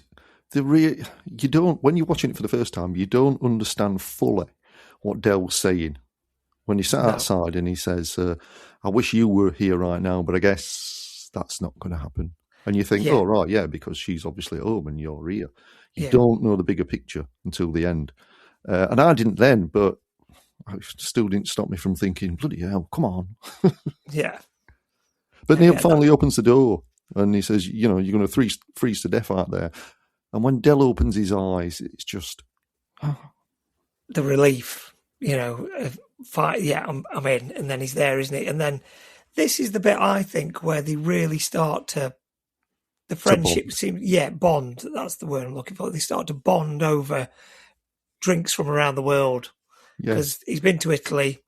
you don't, when you're watching it for the first time, you don't understand fully what Dell's saying. When he sat No. outside and he says, I wish you were here right now, but I guess that's not going to happen. And you think, Yeah. oh, right, yeah, because she's obviously at home and you're here. You Yeah. don't know the bigger picture until the end. And I didn't then, but it still didn't stop me from thinking, bloody hell, come on. Yeah. But Neil finally opens the door and he says, you're going to freeze to death out there. And when Dell opens his eyes, it's just... the relief, fight, yeah, I'm in. And then he's there, isn't he? And then this is the bit, I think, where they really start to... The friendship seems... Yeah, bond. That's the word I'm looking for. They start to bond over drinks from around the world. Because he's been to Italy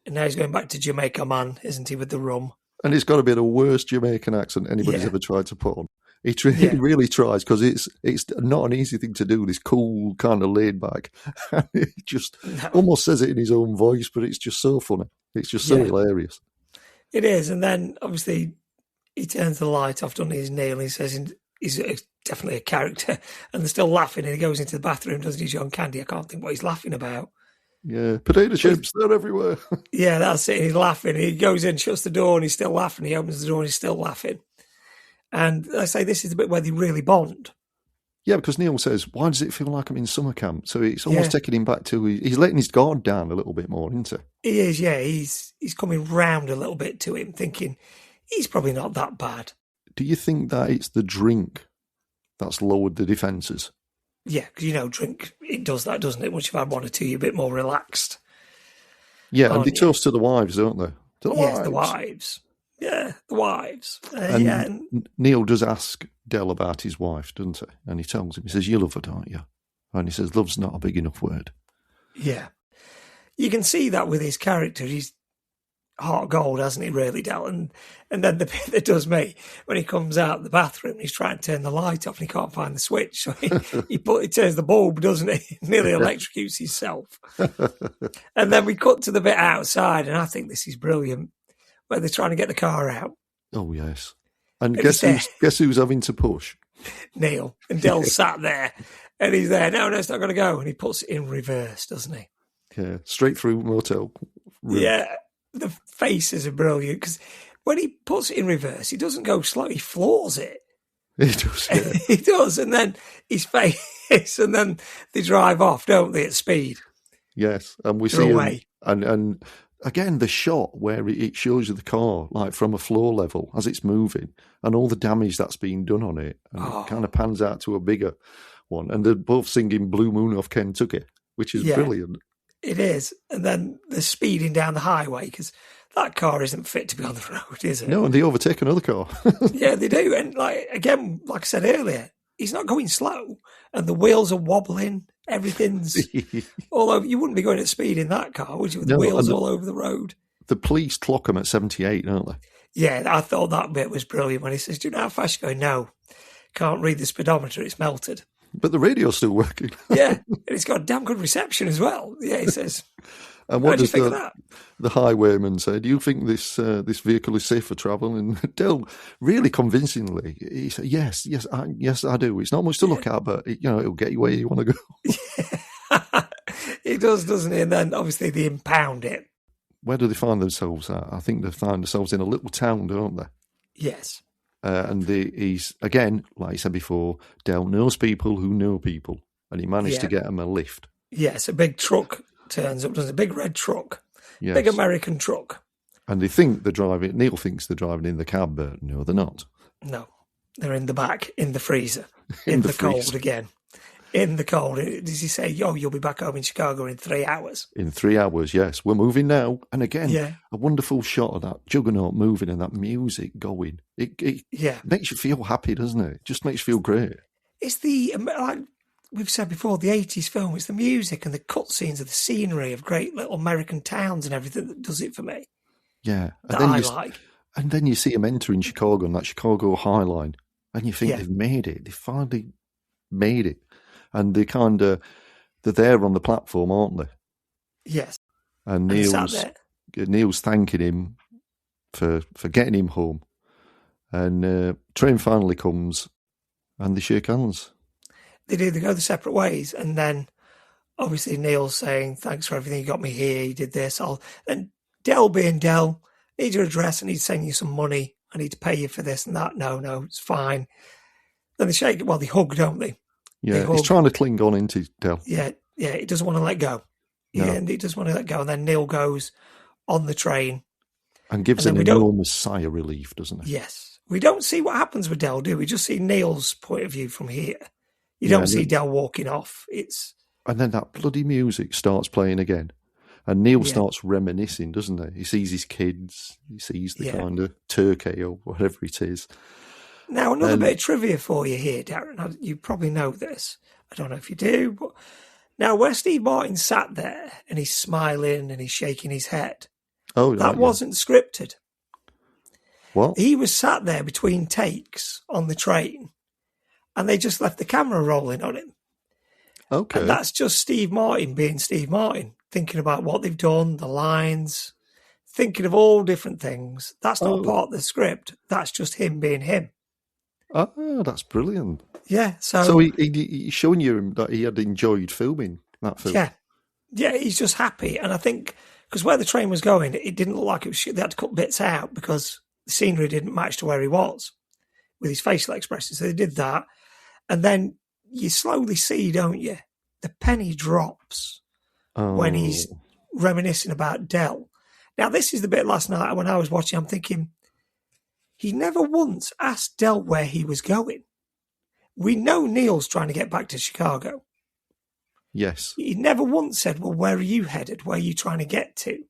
and now he's going back to Jamaica, man, isn't he, with the rum? And it's got to be the worst Jamaican accent anybody's ever tried to put on. He really tries, because it's not an easy thing to do, this cool, kind of laid back. He just almost says it in his own voice, but it's just so funny. It's just so hilarious. It is. And then, obviously, he turns the light off, doesn't he, his Neil, and he says he's definitely a character. And they're still laughing, and he goes into the bathroom, doesn't he, John Candy? I can't think what he's laughing about. Yeah, potato chips, they're everywhere. Yeah, that's it. He's laughing. He goes in, shuts the door, and he's still laughing. He opens the door, and he's still laughing. And I say this is the bit where they really bond. Yeah, because Neil says, why does it feel like I'm in summer camp? So it's almost taking him back to, he's letting his guard down a little bit more, isn't he? He is, yeah. He's coming round a little bit to him, thinking he's probably not that bad. Do you think that it's the drink that's lowered the defences? Yeah, because, drink, it does that, doesn't it? Once you've had one or two, you're a bit more relaxed. Yeah, and they toast to the wives, don't they? To the wives. The wives. Yeah, the wives. And Neil does ask Dell about his wife, doesn't he? And he tells him, he says, you love her, don't you? And he says, love's not a big enough word. Yeah. You can see that with his character. He's heart gold, hasn't he, really, Dell? And then the bit that does me, when he comes out of the bathroom, he's trying to turn the light off and he can't find the switch. So he turns the bulb, doesn't he? Nearly electrocutes himself. And then we cut to the bit outside, and I think this is brilliant, where they're trying to get the car out. Oh, yes. And guess who's having to push? Neil. And Dell's sat there, and he's there. No, it's not going to go. And he puts it in reverse, doesn't he? Yeah, straight through motel room. Yeah. The faces are brilliant, because when he puts it in reverse, he doesn't go slow, he floors it. He does, yeah. He does, and then his face, and then they drive off, don't they, at speed? Yes, and we see him, and again, the shot where it shows you the car, like from a floor level, as it's moving, and all the damage that's been done on it, and it kind of pans out to a bigger one, and they're both singing Blue Moon off Kentucky, which is brilliant. It is. And then they're speeding down the highway, because that car isn't fit to be on the road, is it? No, and they overtake another car. Yeah, they do. And like I said earlier, he's not going slow, and the wheels are wobbling. Everything's all over. You wouldn't be going at speed in that car, would you? With the wheels all over the road. The police clock him at 78, don't they? Yeah, I thought that bit was brilliant when he says, do you know how fast you're going? No, can't read the speedometer, it's melted. But the radio's still working. Yeah, and it's got damn good reception as well. Yeah, he says. And what does the highwayman say? Do you think this vehicle is safe for travel? And Dell, really convincingly, he said, yes, I do. It's not much to look at, but it'll get you where you want to go. Yeah. He does, doesn't he? And then obviously they impound it. Where do they find themselves at? I think they find themselves in a little town, don't they? Yes. And he's, again, like I said before, Dell knows people who know people, and he managed to get him a lift. Yes, a big truck turns up, doesn't it? A big red truck. Yes. Big American truck. And they think they're driving, Neil thinks they're driving in the cab, but no, they're not. No, they're in the back, in the freezer, in the cold again. In the cold. Does he say, you'll be back home in Chicago in 3 hours? In 3 hours, yes. We're moving now. And again, a wonderful shot of that juggernaut moving and that music going. It makes you feel happy, doesn't it? It just makes you feel great. It's the we've said before, the 80s film, it's the music and the cutscenes of the scenery of great little American towns and everything that does it for me, Yeah, that I like. and then you see them entering Chicago on that Chicago High Line, and you think Yeah. they've made it. They finally made it, and they're there on the platform, aren't they? Yes. And And they sat there. Neil's thanking him for getting him home, and train finally comes, and they shake hands. They do, they go the separate ways, and then obviously Neil's saying, thanks for everything, you got me here, you did this. And Del being Del, need your address, I need to send you some money, I need to pay you for this and that. No, it's fine. Then they shake, well, they hug, don't they? Yeah, he's trying to cling on into Del. Yeah, he doesn't want to let go. No. Yeah, and he doesn't want to let go. And then Neil goes on the train. And gives an enormous sigh of relief, doesn't he? Yes. We don't see what happens with Del, do we? We just see Neil's point of view from here. You don't see Del walking off. And then that bloody music starts playing again. And Neil starts reminiscing, doesn't he? He sees his kids. He sees the kind of turkey or whatever it is. Now, another bit of trivia for you here, Darren. You probably know this. I don't know if you do. But now, where Steve Martin sat there and he's smiling and he's shaking his head, that wasn't scripted. What? He was sat there between takes on the train and they just left the camera rolling on him. Okay. And that's just Steve Martin being Steve Martin, thinking about what they've done, the lines, thinking of all different things. That's not part of the script. That's just him being him. Oh, that's brilliant. Yeah. So he's showing you that he had enjoyed filming that film. Yeah, he's just happy. And I think, because where the train was going, it didn't look like it was, they had to cut bits out because the scenery didn't match to where he was with his facial expressions. So they did that. And then you slowly see, don't you, the penny drops when he's reminiscing about Del. Now, this is the bit last night when I was watching, I'm thinking, he never once asked Del where he was going. We know Neil's trying to get back to Chicago. Yes. He never once said, well, where are you headed? Where are you trying to get to?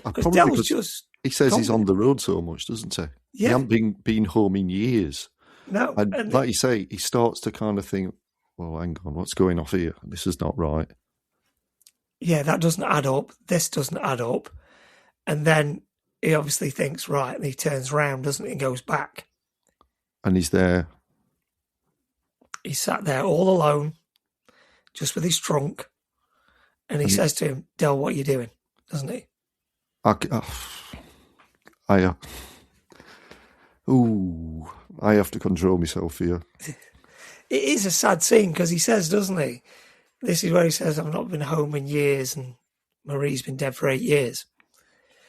Because Del's just... He says he's on the road so much, doesn't he? Yeah. He hasn't been home in years. No. And like you say, he starts to kind of think, well, hang on, what's going off here? This is not right. Yeah, that doesn't add up. This doesn't add up. And then he obviously thinks, right, and he turns around, doesn't he, and goes back. And he's there. He's sat there all alone, just with his trunk. And he says to him, Del, what are you doing? Doesn't he? I have to control myself here. It is a sad scene because he says, doesn't he? This is where he says, I've not been home in years and Marie's been dead for 8 years.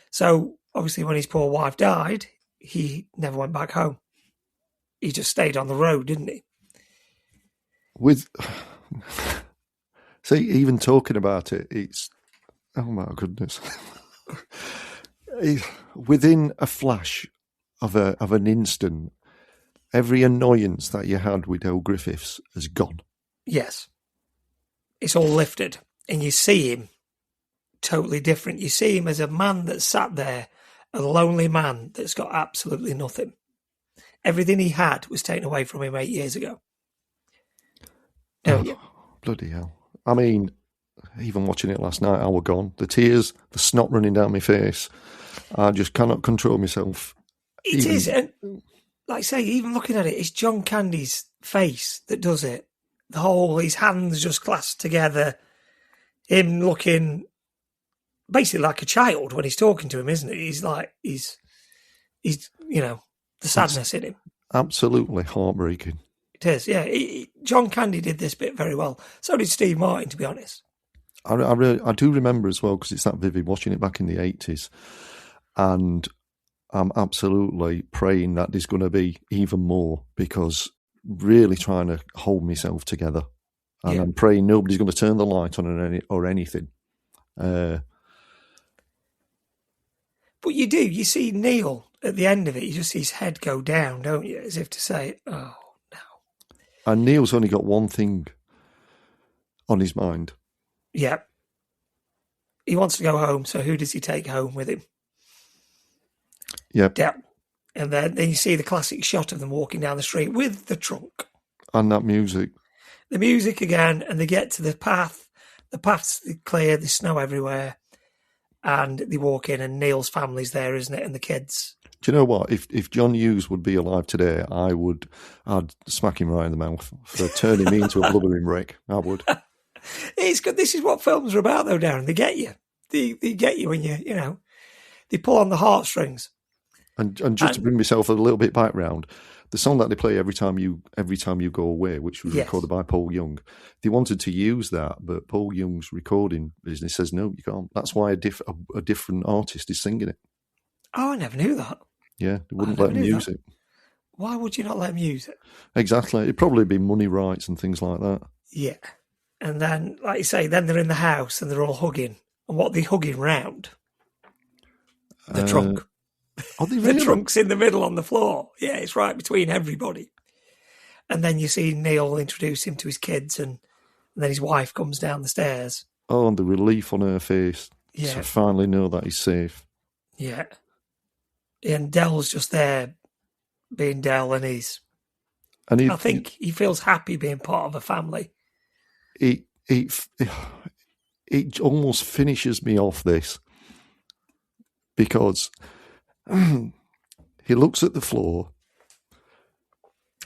So obviously when his poor wife died, he never went back home. He just stayed on the road, didn't he? See, even talking about it, it's, oh my goodness. Within a flash of an instant, every annoyance that you had with Del Griffiths has gone. Yes. It's all lifted. And you see him totally different. You see him as a man that sat there, a lonely man that's got absolutely nothing. Everything he had was taken away from him 8 years ago. Don't you? Bloody hell. I mean, even watching it last night, I was gone. The tears, the snot running down my face. I just cannot control myself. It is. And like I say, even looking at it, it's John Candy's face that does it. The whole, his hands just clasped together. Him looking basically like a child when he's talking to him, isn't it? He's like, he's you know, the sadness in him. Absolutely heartbreaking. It is, yeah. John Candy did this bit very well. So did Steve Martin, to be honest. I do remember as well, because it's that vivid, watching it back in the 80s. And I'm absolutely praying that there's going to be even more, because really trying to hold myself together. And I'm praying nobody's going to turn the light on or anything. But you do. You see Neil at the end of it, you just see his head go down, don't you? As if to say, oh, no. And Neil's only got one thing on his mind. Yeah. He wants to go home, so who does he take home with him? Yep. Del. And then you see the classic shot of them walking down the street with the trunk. And that music. the music again, and they get to the path. The path's clear, there's snow everywhere, and they walk in, and Neil's family's there, isn't it? And the kids. Do you know what? If John Hughes would be alive today, I'd smack him right in the mouth for turning me into a blubbering wreck. I would. It's good. This is what films are about, though, Darren. They get you. They get you when they pull on the heartstrings. And just to bring myself a little bit back round, the song that they play every time you go away, which was recorded by Paul Young, they wanted to use that, but Paul Young's recording business says no, you can't. That's why a different artist is singing it. Oh, I never knew that. Yeah, they wouldn't let him use it. Why would you not let him use it? Exactly. It'd probably be money rights and things like that. Yeah. And then, like you say, then they're in the house and they're all hugging. And what are they hugging round? The trunk. Are they really? The trunk's in the middle on the floor. Yeah, it's right between everybody. And then you see Neil introduce him to his kids, and then his wife comes down the stairs. Oh, and the relief on her face. Yeah. To finally know that he's safe. Yeah. And Dell's just there being Dell, and I think he feels happy being part of a family. It almost finishes me off, this, because he looks at the floor,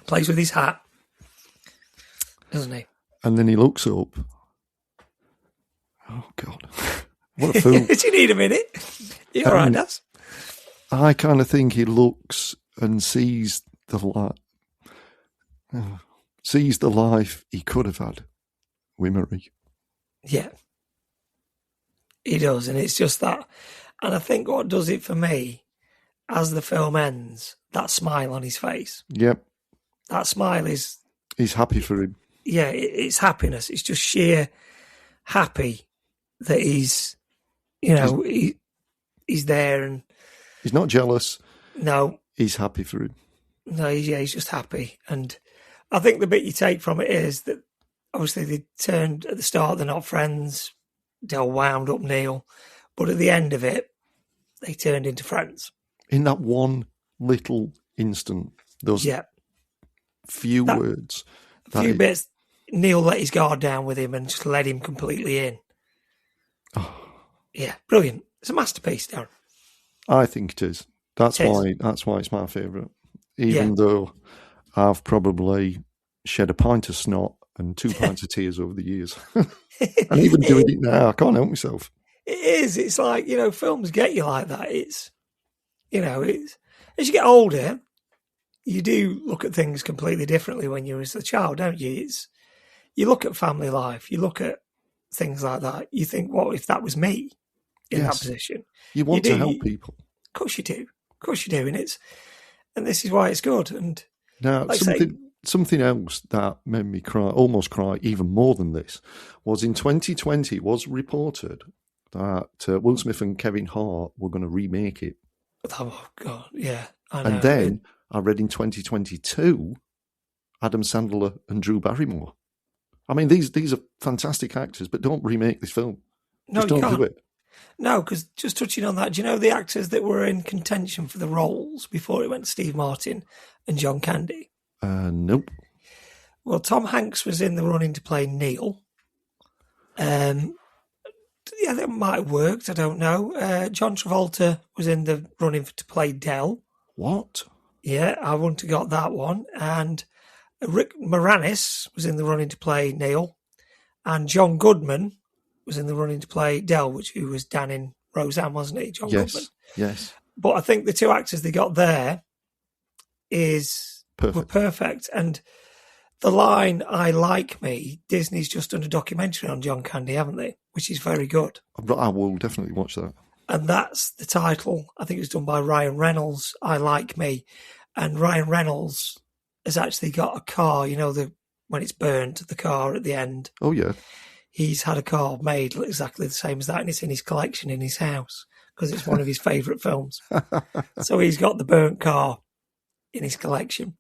plays with his hat, doesn't he? And then he looks up. Oh, God. What a fool. Do you need a minute? You all right, Daz? I kind of think he looks and sees the life he could have had with Marie. Yeah. He does, and it's just that. And I think what does it for me, as the film ends, that smile on his face. Yep. That smile is... He's happy for him. Yeah, it's happiness. It's just sheer happy that he's, he's there, and... He's not jealous. No. He's happy for him. No, he's just happy. And I think the bit you take from it is that obviously they turned at the start, they're not friends. Del wound up Neil. But at the end of it, they turned into friends. In that one little instant, those few words. A few bits, Neil let his guard down with him and just let him completely in. Oh. Yeah, brilliant. It's a masterpiece, Darren. I think it is. That's why it's my favourite. Even though I've probably shed a pint of snot and 2 pints of tears over the years. And even doing it now, I can't help myself. It is. It's like, films get you like that. It's, as you get older, you do look at things completely differently when you're as a child, don't you? You look at family life, you look at things like that. You think, what if that was me in that position? You want to help people. Of course you do. Of course you do. And this is why it's good. And now, something else that made me almost cry even more than this, was in 2020, it was reported that Will Smith and Kevin Hart were going to remake it. Oh, God, yeah, I know. And then I read in 2022, Adam Sandler and Drew Barrymore. I mean, these are fantastic actors, but don't remake this film. Just don't do it. No, because just touching on that, do you know the actors that were in contention for the roles before it went to Steve Martin and John Candy? Nope. Well, Tom Hanks was in the running to play Neil. Yeah, that might have worked. I don't know. John Travolta was in the running to play Del. What? Yeah, I wouldn't have got that one. And Rick Moranis was in the running to play Neil. And John Goodman was in the running to play Del, who was Dan in Roseanne, wasn't he? John Goodman. Yes. But I think the two actors they got there were perfect. And the line, I like me, Disney's just done a documentary on John Candy, haven't they? Which is very good. I will definitely watch that. And that's the title. I think it was done by Ryan Reynolds, I Like Me. And Ryan Reynolds has actually got a car, when it's burnt, the car at the end. Oh, yeah. He's had a car made exactly the same as that, and it's in his collection in his house because it's one of his favourite films. So he's got the burnt car in his collection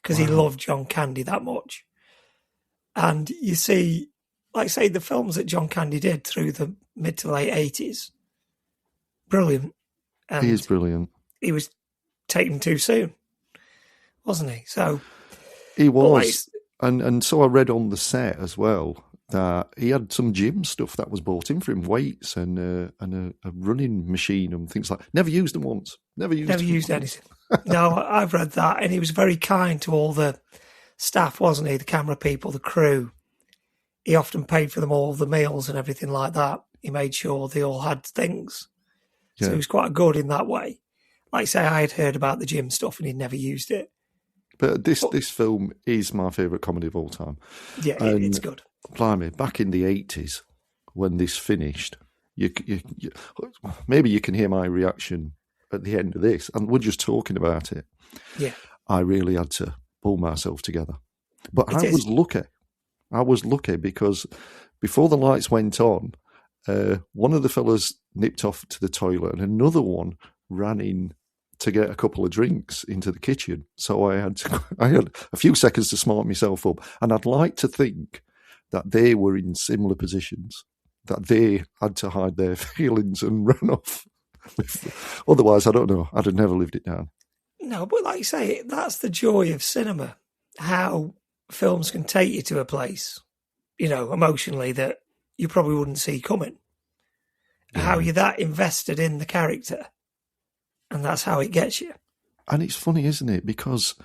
because he loved John Candy that much. And you see, like I say, the films that John Candy did through the mid to late 80s, brilliant. And he is brilliant. He was taken too soon, wasn't he? So he was. And so I read on the set as well that he had some gym stuff that was bought in for him, weights and a running machine and things like. Never used them once. Never used anything. No, I've read that, and he was very kind to all the staff, wasn't he? The camera people, the crew. He often paid for them all the meals and everything like that. He made sure they all had things. So he was quite good in that way. Like I say, I had heard about the gym stuff and he'd never used it. But this film is my favourite comedy of all time. Yeah, it's good. Blimey, back in the 80s when this finished, you maybe you can hear my reaction at the end of this, and we're just talking about it. Yeah. I really had to pull myself together. But I was lucky. I was lucky because before the lights went on, one of the fellas nipped off to the toilet and another one ran in to get a couple of drinks into the kitchen. So I had a few seconds to smart myself up. And I'd like to think that they were in similar positions, that they had to hide their feelings and run off. Otherwise, I don't know. I'd have never lived it down. No, but like you say, that's the joy of cinema, how films can take you to a place, emotionally that you probably wouldn't see coming. Yeah. How you're that invested in the character, and that's how it gets you. And it's funny, isn't it? Because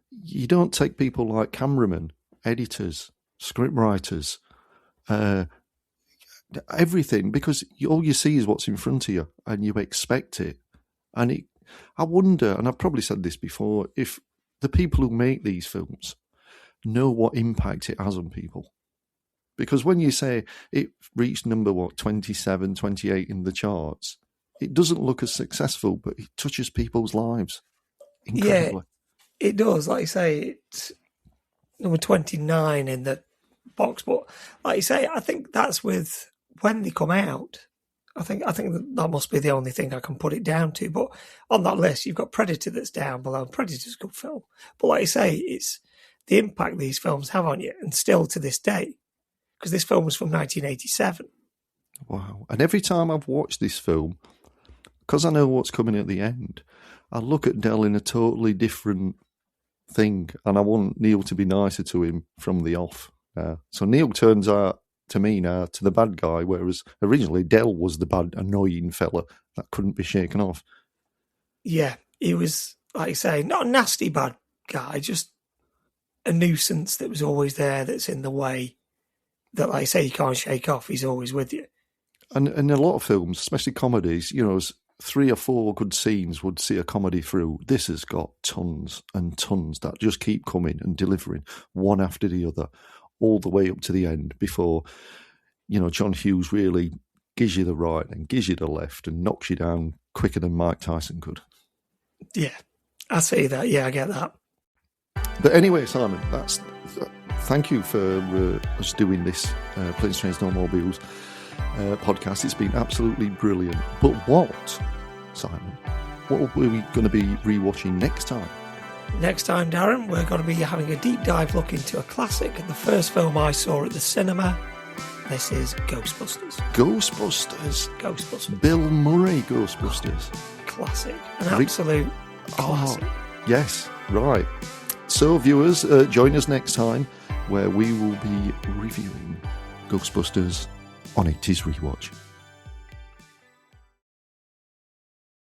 you don't take people like cameramen, editors, scriptwriters, everything, because all you see is what's in front of you and you expect it. And I wonder, and I've probably said this before, if the people who make these films know what impact it has on people. Because when you say it reached number, 27, 28 in the charts, it doesn't look as successful, but it touches people's lives incredibly. Yeah, it does. Like you say, it's number 29 in the box. But like you say, I think that's with when they come out. I think that must be the only thing I can put it down to. But on that list, you've got Predator that's down below. Predator's a good film. But like you say, it's the impact these films have on you, and still to this day. Because this film was from 1987. Wow. And every time I've watched this film, because I know what's coming at the end, I look at Del in a totally different thing, and I want Neil to be nicer to him from the off. So Neil turns out to me now to the bad guy, whereas originally Del was the bad, annoying fella that couldn't be shaken off. Yeah, he was, like you say, not a nasty bad guy, just a nuisance that was always there, that's in the way, that, like I say, you can't shake off. He's always with you. And in a lot of films, especially comedies, 3 or 4 good scenes would see a comedy through. This has got tons and tons that just keep coming and delivering one after the other all the way up to the end before, John Hughes really gives you the right and gives you the left and knocks you down quicker than Mike Tyson could. Yeah, I see that. Yeah, I get that. But anyway, Simon, thank you for us doing this Planes, Trains, and Automobiles podcast. It's been absolutely brilliant. But what, Simon, what are we going to be rewatching next time? Next time, Darren, we're going to be having a deep dive look into a classic, the first film I saw at the cinema. This is Ghostbusters. Ghostbusters. Bill Murray Ghostbusters. Classic. An absolute classic. Yes, right. So, viewers, join us next time where we will be reviewing Ghostbusters on 80s Rewatch.